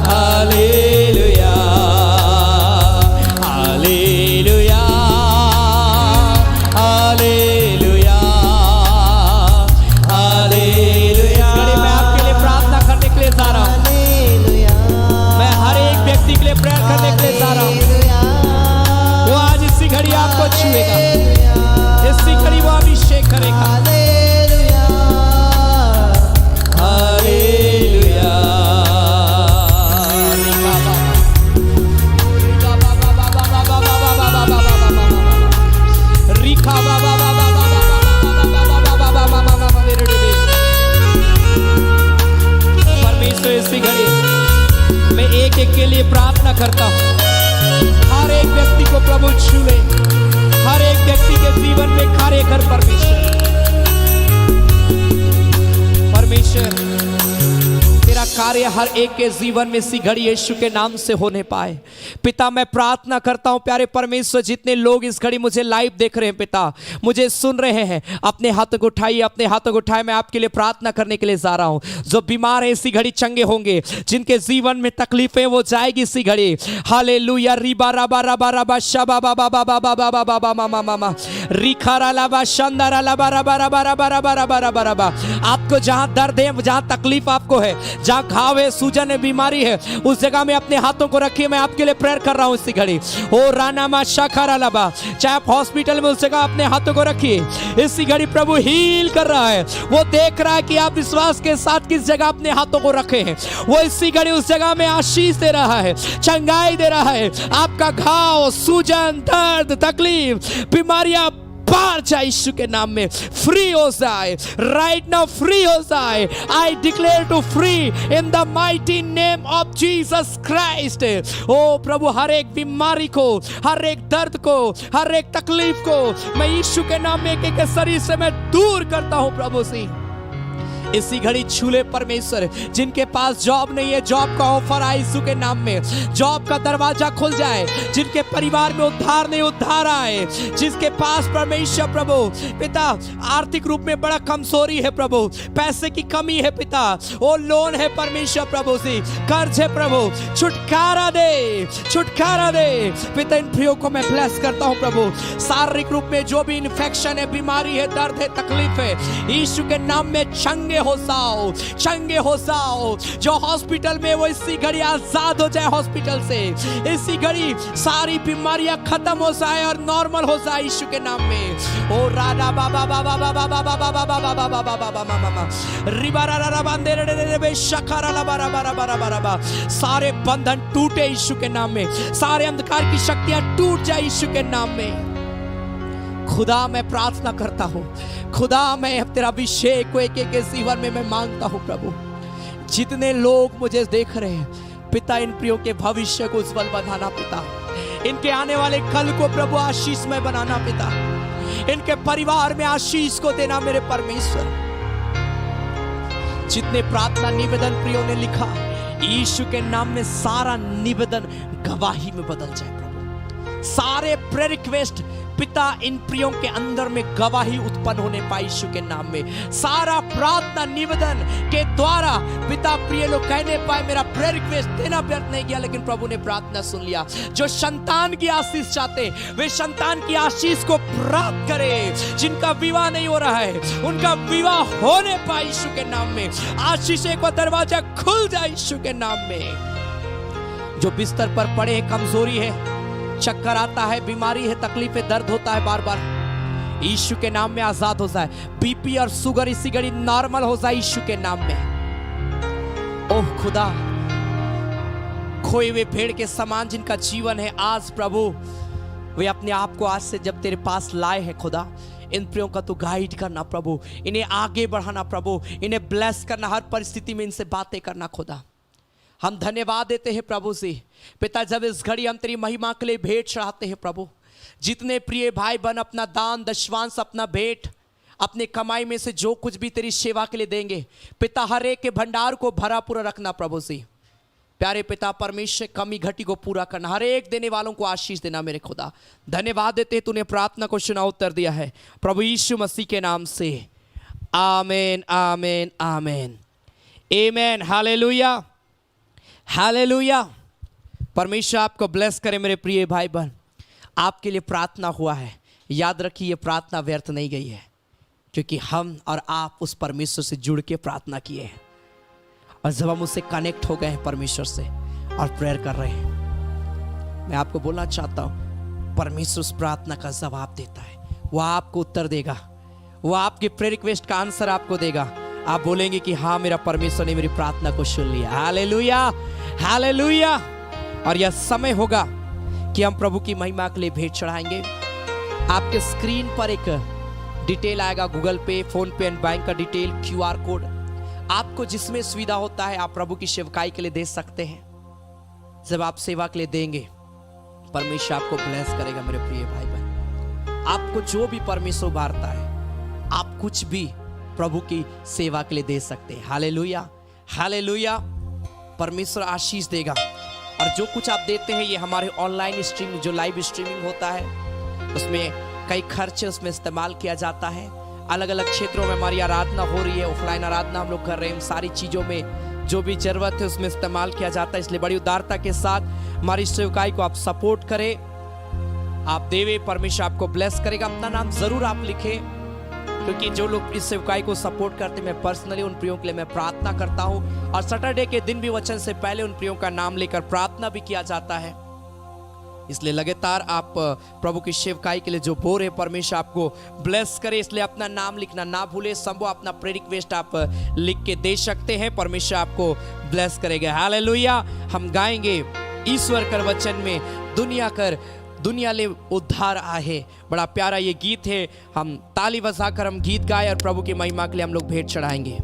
hallelujah, hallelujah, hallelujah, hallelujah. इस घड़ी मैं आपके लिए प्रार्थना करने के लिए जा रहा हूँ। मैं हर एक व्यक्ति के लिए प्रेयर करने के लिए जा रहा हूँ। वो आज इसी घड़ी आपको छुएगा, इसी घड़ी वो अभिषेक करेगा। हालेलुया। परमेश्वर इसी घड़ी मैं एक एक के लिए प्रार्थना करता हूँ। हर एक व्यक्ति को प्रभु छू ले, हर एक व्यक्ति के जीवन में कार्य कर परमेश्वर। परमेश्वर तेरा कार्य हर एक के जीवन में इसी घड़ी यीशु के नाम से होने पाए। पिता मैं प्रार्थना करता हूं प्यारे परमेश्वर, जितने लोग इस घड़ी मुझे लाइव देख रहे हैं पिता, मुझे सुन रहे हैं, अपने हाथों को उठाइए, अपने हाथों को उठाए। मैं आपके लिए प्रार्थना करने के लिए जा रहा हूं। जो बीमार है इसी घड़ी चंगे होंगे, जिनके जीवन में तकलीफें वो जाएगी इसी घड़ी। हालेलुया। रिबा रबा रबा रबा शबा बाबा बाबा बाबा बाबा मामा मामा रिखारा लबा शंदारा लबा रबा रबा रबा रबा रबा रबा रबा। आपको जहां दर्द है, जहां तकलीफ आपको है, जहां घाव है, सूजन है, बीमारी है, उस जगह में अपने हाथों को रखिए। मैं आपके लिए प्रेयर कर रहा हूं इसी घड़ी। ओ राना मा शाखारा लबा, चाहे आप हॉस्पिटल में, उस जगह अपने हाथों को रखिए। इसी घड़ी प्रभु हील कर रहा है। वो देख रहा है कि आप विश्वास के साथ किस जगह अपने हाथों को रखे हैं। वो इसी घड़ी उस जगह में आशीष दे रहा है, चंगाई दे रहा है। आपका घाव, सूजन, दर्द, तकलीफ, बीमारियां बाहर जाए यीशु के नाम में, फ्री हो जाए राइट नाउ, फ्री हो जाए। I declare to free in the mighty name of Jesus Christ. ओ प्रभु हर एक बीमारी को, हर एक दर्द को, हर एक तकलीफ को मैं यीशु के नाम में एक एक शरीर से मैं दूर करता हूं प्रभु से। इसी घड़ी छूले परमेश्वर। जिनके पास जॉब नहीं है, जॉब का ऑफर आए यीशु के नाम में, जॉब का दरवाजा खुल जाए। जिनके परिवार में उद्धार नहीं, उद्धार आए। जिसके पास परमेश्वर प्रभु पिता आर्थिक रूप में बड़ा कमजोरी है प्रभु, पैसे की कमी है पिता, वो लोन है परमेश्वर प्रभु से, कर्ज है प्रभु, छुटकारा दे, छुटकारा दे पिता। इन प्रियो को मैं ब्लेस करता हूं प्रभु। शारीरिक रूप में जो भी इन्फेक्शन है, बीमारी है, दर्द है, तकलीफ है, यीशु के नाम में चंगे हो जाओ, चंगे हो जाओ। जो हॉस्पिटल में वो इसी घड़ी आजाद हो जाए हॉस्पिटल से। इसी घड़ी सारी बीमारियां खत्म हो जाए और नॉर्मल हो जाए यीशु के नाम में। ओ राधा बाबा बाबा बाबा बाबा बाबा बाबा बाबा बाबा मामा रिबारा रा बांदे रे बे शखारा ला बारा बारा बारा बारा। सारे बंधन टूटे यीशु के नाम में, सारे अंधकार की शक्तियां टूट जाए यीशु के नाम में। खुदा मैं प्रार्थना करता हूँ, खुदा मैं तेरा अभिषेक को एक एक के जीवन में मैं मांगता हूँ प्रभु। जितने लोग मुझे देख रहे हैं पिता, इन प्रियों के भविष्य को उज्जवल बनाना पिता, इनके आने वाले कल को प्रभु आशीषमय बनाना पिता, इनके परिवार में आशीष को देना मेरे परमेश्वर। जितने प्रार्थना निवेदन प्रियों ने लिखा, यीशु के नाम में सारा निवेदन गवाही में बदल जाए प्रभु। सारे प्रेयर रिक्वेस्ट पिता इन प्रियों के अंदर में गवाही उत्पन्न होने पाए यीशु के नाम में। सारा प्रार्थना निवेदन के द्वारा पिता प्रिय लोग कहने पाए मेरा प्रेयर रिक्वेस्ट देना व्यर्थ नहीं गया, लेकिन प्रभु ने प्रार्थना सुन लिया। जो संतान की आशीष चाहते वे संतान की आशीष को प्राप्त करे। जिनका विवाह नहीं हो रहा है उनका विवाह होने पाए यीशु के नाम में। आशीष का दरवाजा खुल जाए यीशु के नाम में। जो बिस्तर पर पड़े हैं, कमजोरी है, चक्कर आता है, बीमारी है, तकलीफ है, दर्द होता है बार बार, यीशु के नाम में आजाद हो जाए। बीपी और शुगर इसी घड़ी नॉर्मल हो जाए यीशु के नाम में। ओह खुदा, खोए हुए भेड़ के समान जिनका जीवन है, आज प्रभु वे अपने आप को आज से जब तेरे पास लाए हैं खुदा, इन प्रियों का तू गाइड करना प्रभु, इन्हें आगे बढ़ाना प्रभु, इन्हें ब्लेस करना, हर परिस्थिति में इनसे बातें करना खुदा। हम धन्यवाद देते हैं प्रभु से पिता, जब इस घड़ी हम तेरी महिमा के लिए भेंट चढ़ाते हैं प्रभु, जितने प्रिय भाई बहन अपना दान दशवांश अपना भेंट अपने कमाई में से जो कुछ भी तेरी सेवा के लिए देंगे पिता, हर एक के भंडार को भरा पूरा रखना प्रभु से। प्यारे पिता परमेश्वर, कमी घटी को पूरा करना, हर एक देने वालों को आशीष देना मेरे खुदा। धन्यवाद देते तूने प्रार्थना को सुना उत्तर दिया है प्रभु यीशु मसीह के नाम से, आमेन आमेन आमेन आमेन। Hallelujah hallelujah. परमेश्वर आपको ब्लेस करे मेरे प्रिय भाई बहन। आपके लिए प्रार्थना हुआ है, याद रखिए ये प्रार्थना व्यर्थ नहीं गई है, क्योंकि हम और आप उस परमेश्वर से जुड़ के प्रार्थना किए हैं, और जब हम उससे कनेक्ट हो गए हैं परमेश्वर से और प्रेयर कर रहे हैं, मैं आपको बोलना चाहता हूँ परमेश्वर उस प्रार्थना का जवाब देता है। वो आपको उत्तर देगा, वो आपके प्रेयर रिक्वेस्ट का आंसर आपको देगा। आप बोलेंगे कि हाँ, मेरा परमेश्वर ने मेरी प्रार्थना को सुन लिया। Hallelujah hallelujah. और यह समय होगा कि हम प्रभु की महिमा के लिए भेंट चढ़ाएंगे। आपके स्क्रीन पर एक डिटेल आएगा, गूगल पे, फोन पे एंड बैंक का डिटेल, QR कोड। आपको जिसमें सुविधा होता है आप प्रभु की सेवकाई के लिए दे सकते हैं। जब आप सेवा के लिए देंगे परमेश्वर आपको ब्लेस करेगा मेरे प्रिय भाई बहन। आपको जो भी परमेश्वर उभारता है आप कुछ भी प्रभु की सेवा के लिए दे सकते हैं। Hallelujah hallelujah. परमेश्वर आशीष देगा। और जो कुछ आप देते हैं ये हमारे ऑनलाइन स्ट्रीमिंग, जो लाइव स्ट्रीमिंग होता है उसमें कई खर्चे उसमें इस्तेमाल किया जाता है। अलग अलग क्षेत्रों में हमारी आराधना हो रही है, ऑफलाइन आराधना हम लोग कर रहे हैं। सारी चीज़ों में जो भी जरूरत है उसमें इस्तेमाल किया जाता है। इसलिए बड़ी उदारता के साथ हमारी सेवकाई को आप सपोर्ट करें, आप देवे, परमेश्वर आपको ब्लेस करेगा। अपना नाम जरूर आप लिखें, क्योंकि जो लोग इस सेवकाई को सपोर्ट करते हैं मैं पर्सनली उन प्रियों के लिए मैं प्रार्थना करता हूं। और सैटरडे के दिन भी वचन से पहले उन प्रियों का नाम लेकर प्रार्थना भी किया जाता है। इसलिए लगातार आप प्रभु की सेवकाई के लिए जो बोर है परमेश्वर आपको ब्लेस करे। इसलिए अपना नाम लिखना ना भूले। संभव अपना प्रेयर रिक्वेस्ट आप लिख के दे सकते हैं, परमेश्वर आपको ब्लेस करेगा। हालेलुया। हम गाएंगे ईश्वर कर वचन में दुनिया ले उद्धार आहे। बड़ा प्यारा ये गीत है। हम ताली बजाकर हम गीत गाए और प्रभु की महिमा के लिए हम लोग भेंट चढ़ाएंगे।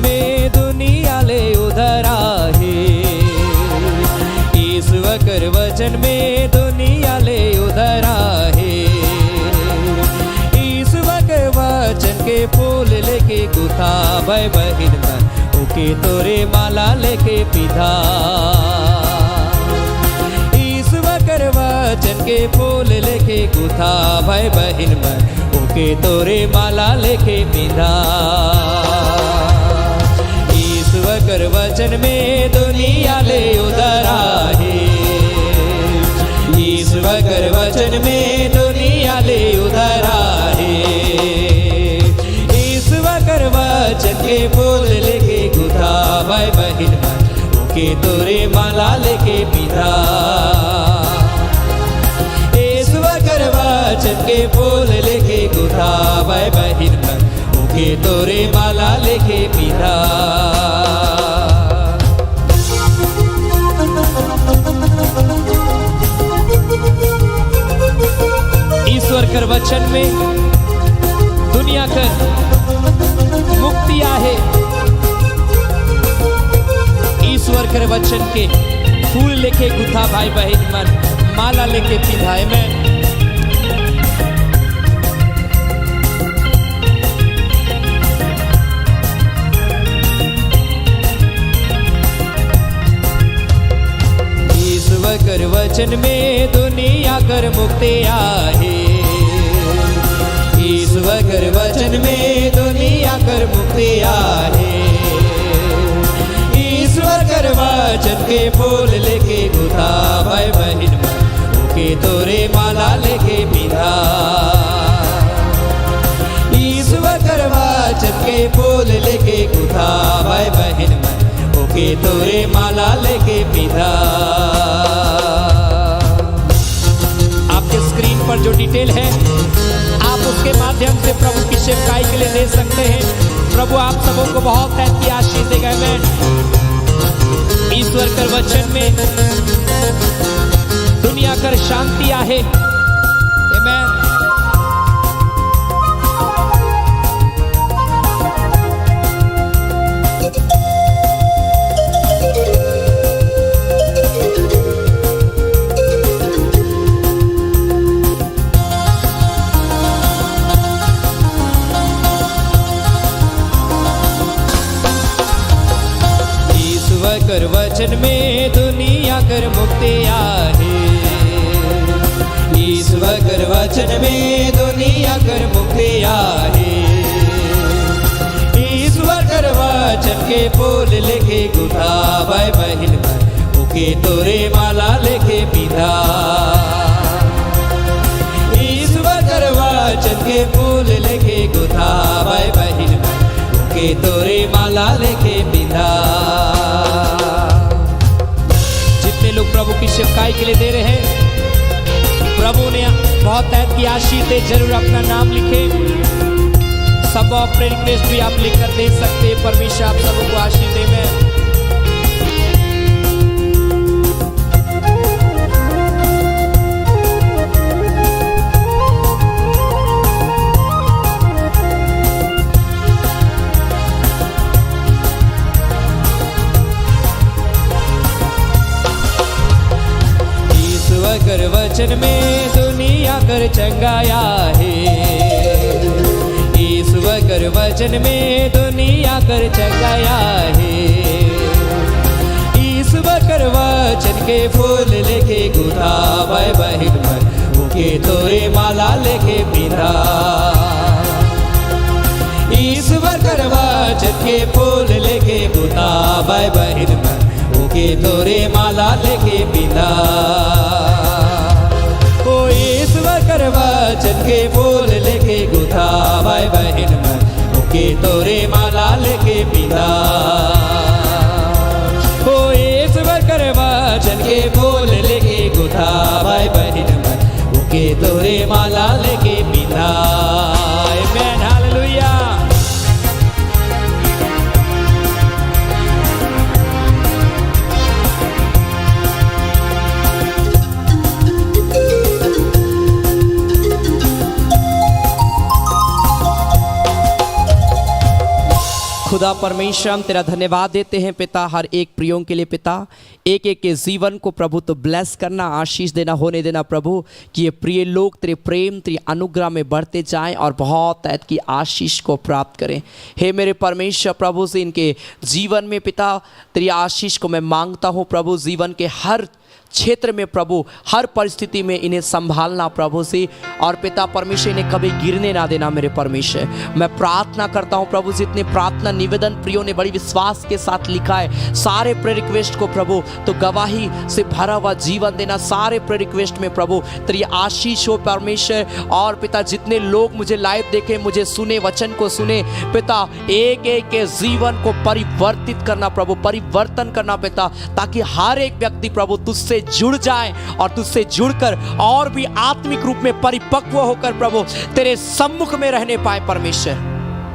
में दुनिया ले उधर आहे। ईश्वर कर वचन में दुनिया ले उधर आहे। ईश्वर के वचन के फूल लेके गुथा भाई बहिन मन ओके तोरे माला लेके पिधा। ईश्वर कर वचन के फूल लेके गुथा भाई बहिन मन ओके तोरे माला लेके पिधा। ईश्वर कर वचन में दुनिया ले उधर आहे। ईश्वर कर वचन में दुनिया ले उधर आहे। ईश्वर कर वचन के फूल लेके गुथा भाई बहिन मन ओके तोरे माला लेके पिधा। ईश्वर कर वचन के फूल लेके गुथा भाई बहिन मन ओके तोरे माला लेके पिधा। ईश्वर कर वचन में दुनिया कर मुक्ति आहे। ईश्वर कर वचन के फूल लेके गुथा भाई बहन मन माला लेके पिधाए में। ईश्वर कर वचन में दुनिया कर मुक्ति आहे। ईश्वर कर वचन में दुनिया कर मुक्ति आहे। ईश्वर कर वचन के फूल लेके गुथा भाई बहन मन ओके तोरे माला लेके पिता ईश्वर करवा चपके फूल लेके गुथा भाई बहन मन ओके तोरे माला लेके पिता। आपके स्क्रीन पर जो डिटेल है आप उसके माध्यम से प्रभु की सेवकाई के लिए दे सकते हैं। प्रभु आप सबों को बहुत ऐसी आशीष देगा। मैं ईश्वर कर वचन में दुनिया कर शांति आहे। आमेन। कर वचन में दुनिया कर मुक्ति आहे। ईश्वर कर वचन में दुनिया कर मुक्ति आहे। ईश्वर कर वचन के फूल लेके गुथा भाई बहन मन ओके तोरे माला लेके पिता ईश्वर कर वचन के फूल लेके गुथा भाई बहन मन ओके तोरे माला लेके पिता। लोग प्रभु की सेवकाई के लिए दे रहे हैं, प्रभु ने बहुत ऐद की आशीष दे। जरूर अपना नाम लिखे। सब अपने रिक्वेस्ट भी आप लिखकर दे सकते हैं। परमेश्वर आप सबों को आशीष दे। मैं कर वचन में दुनिया कर चंगाया है। ईश्वर कर वचन में दुनिया कर चंगाया है। ईश्वर कर वचन के फूल लेके गुथा भाई बहन मन ओके तोरे माला लेके पिता ईश्वर कर वचन के फूल लेके गुथा भाई बहन मन ओके तोरे माला लेके पिता ईश्वर कर वचन के फूल लेके गुथा भाई बहन मन ओके तोरे माला लेके पिता ओ ईश्वर कर वचन के फूल लेके गुथा भाई बहन मन ओके तोरे माला लेके पिता। आमेन। हालेलुया। खुदा परमेश्वर हम तेरा धन्यवाद देते हैं पिता, हर एक प्रियों के लिए पिता, एक एक के जीवन को प्रभु तो ब्लेस करना, आशीष देना, होने देना प्रभु, कि ये प्रिय लोग तेरे प्रेम तेरे अनुग्रह में बढ़ते जाएं और बहुत ऐद की आशीष को प्राप्त करें। हे मेरे परमेश्वर प्रभु से इनके जीवन में पिता तेरी आशीष को मैं मांगता हूँ प्रभु। जीवन के हर क्षेत्र में प्रभु, हर परिस्थिति में इन्हें संभालना प्रभु से, और पिता परमेश्वर इन्हें कभी गिरने ना देना मेरे परमेश्वर। मैं प्रार्थना करता हूँ प्रभु, जितने प्रार्थना निवेदन प्रियों ने बड़ी विश्वास के साथ लिखा है, सारे प्रेयर रिक्वेस्ट को प्रभु तो गवाही से भरा हुआ जीवन देना। सारे प्रेयर रिक्वेस्ट में प्रभु तेरी आशीष हो परमेश्वर। और पिता जितने लोग मुझे लाइव देखे, मुझे सुने, वचन को सुने पिता, एक एक के जीवन को परिवर्तित करना प्रभु, परिवर्तन करना पिता, ताकि हर एक व्यक्ति प्रभु तुझसे जुड़ जाए और तुझसे जुड़कर और भी आत्मिक रूप में परिपक्व होकर प्रभु तेरे सम्मुख में रहने पाए परमेश्वर,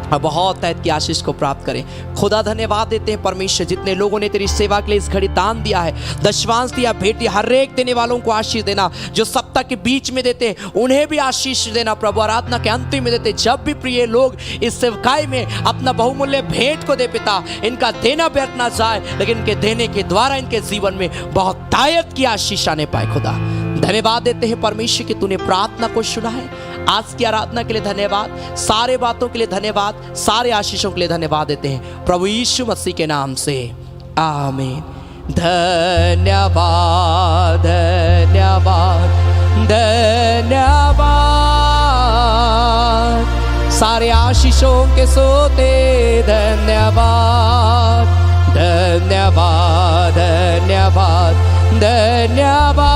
और बहुत ऐद की आशीष को प्राप्त करें। खुदा धन्यवाद देते हैं परमेश्वर, जितने लोगों ने तेरी सेवा के लिए इस घड़ी दान दिया है, दशवांश दिया, भेंट दिया, हर एक देने वालों को आशीष देना। जो सप्ताह के बीच में देते हैं उन्हें भी आशीष देना प्रभु। आराधना के अंतिम में देते, जब भी प्रिय लोग इस सेवकाई में अपना बहुमूल्य भेंट को दे पिता, इनका देना व्यर्थ ना जाए, लेकिन इनके देने के द्वारा इनके जीवन में बहुत दायत की आशीष आने पाए। खुदा धन्यवाद देते हैं परमेश्वर कि तूने प्रार्थना को सुना है। आज की आराधना के लिए धन्यवाद, सारे बातों के लिए धन्यवाद, सारे आशीषों के लिए धन्यवाद देते हैं प्रभु यीशु मसीह के नाम से, आमीन। धन्यवाद धन्यवाद धन्यवाद, सारे आशीषों के सोते धन्यवाद धन्यवाद धन्यवाद धन्यवाद।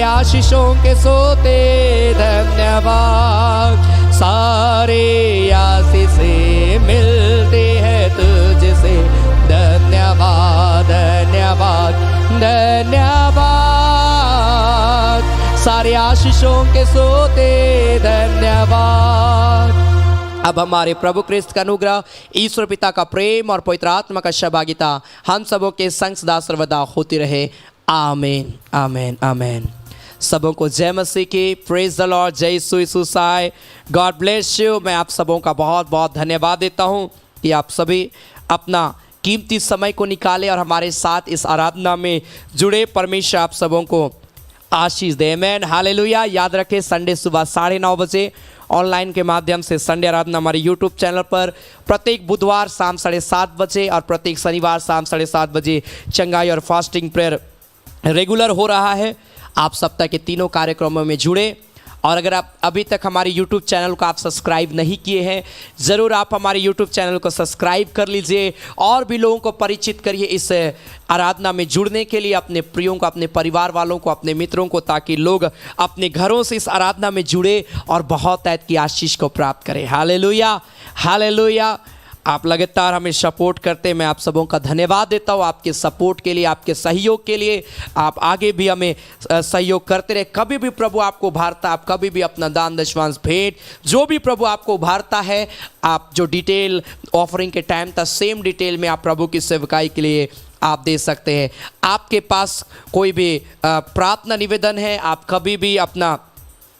आशीषों के सोते धन्यवाद, सारे आशीषें मिलते हैं तुझसे, धन्यवाद धन्यवाद धन्यवाद, सारे आशीषों के सोते धन्यवाद। अब हमारे प्रभु क्रिस्त का अनुग्रह, ईश्वर पिता का प्रेम और पवित्र आत्मा का सहभागिता हम सबों के संग सदा सर्वदा होती रहे। आमीन आमीन आमीन। सबों को जय मसीह की। Praise the Lord. जय यीशु साय। God bless you. मैं आप सबों का बहुत बहुत धन्यवाद देता हूं कि आप सभी अपना कीमती समय को निकाले और हमारे साथ इस आराधना में जुड़े। परमेश्वर आप सबों को आशीष दे। आमीन हालेलुया। याद रखें संडे सुबह 9:30 बजे ऑनलाइन के माध्यम से संडे आराधना हमारे यूट्यूब चैनल पर प्रत्येक बुधवार शाम 7:30 बजे और प्रत्येक शनिवार शाम 7:30 बजे चंगाई और फास्टिंग प्रेयर रेगुलर हो रहा है। आप सप्ताह के तीनों कार्यक्रमों में जुड़े। और अगर आप अभी तक हमारे YouTube चैनल को आप सब्सक्राइब नहीं किए हैं, ज़रूर आप हमारे YouTube चैनल को सब्सक्राइब कर लीजिए और भी लोगों को परिचित करिए इस आराधना में जुड़ने के लिए, अपने प्रियों को, अपने परिवार वालों को, अपने मित्रों को, ताकि लोग अपने घरों से इस आराधना में जुड़े और बहुत ऐत की आशीष को प्राप्त करें। Hallelujah hallelujah. आप लगातार हमें सपोर्ट करते हैं। मैं आप सबों का धन्यवाद देता हूँ आपके सपोर्ट के लिए, आपके सहयोग के लिए। आप आगे भी हमें सहयोग करते रहे। कभी भी प्रभु आपको उभारता, आप कभी भी अपना दान दशमांश भेंट जो भी प्रभु आपको उभारता है, आप जो डिटेल ऑफरिंग के टाइम था सेम डिटेल में आप प्रभु की सेवकाई के लिए आप दे सकते हैं। आपके पास कोई भी प्रार्थना निवेदन है, आप कभी भी अपना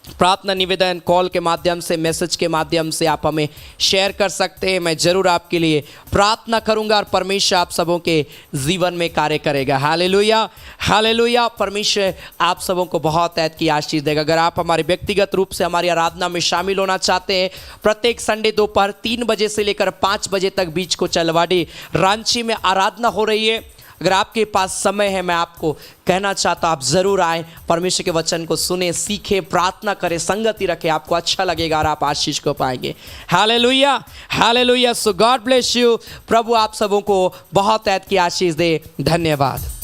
प्रार्थना निवेदन कॉल के माध्यम से, मैसेज के माध्यम से आप हमें शेयर कर सकते हैं। मैं ज़रूर आपके लिए प्रार्थना करूंगा और परमेश्वर आप सबों के जीवन में कार्य करेगा। Hallelujah hallelujah. परमेश्वर आप सबों को बहुत ऐत की आशीष देगा। अगर आप हमारे व्यक्तिगत रूप से हमारी आराधना में शामिल होना चाहते हैं, प्रत्येक संडे दोपहर 3 बजे से लेकर 5 बजे तक बीच को चलवाड़ी रांची में आराधना हो रही है। अगर आपके पास समय है, मैं आपको कहना चाहता हूँ आप ज़रूर आएँ, परमेश्वर के वचन को सुने, सीखें, प्रार्थना करें, संगति रखें। आपको अच्छा लगेगा और आप आशीष को पाएंगे। Hallelujah hallelujah. So God bless you. प्रभु आप सबों को बहुत ऐत की आशीष दे। धन्यवाद।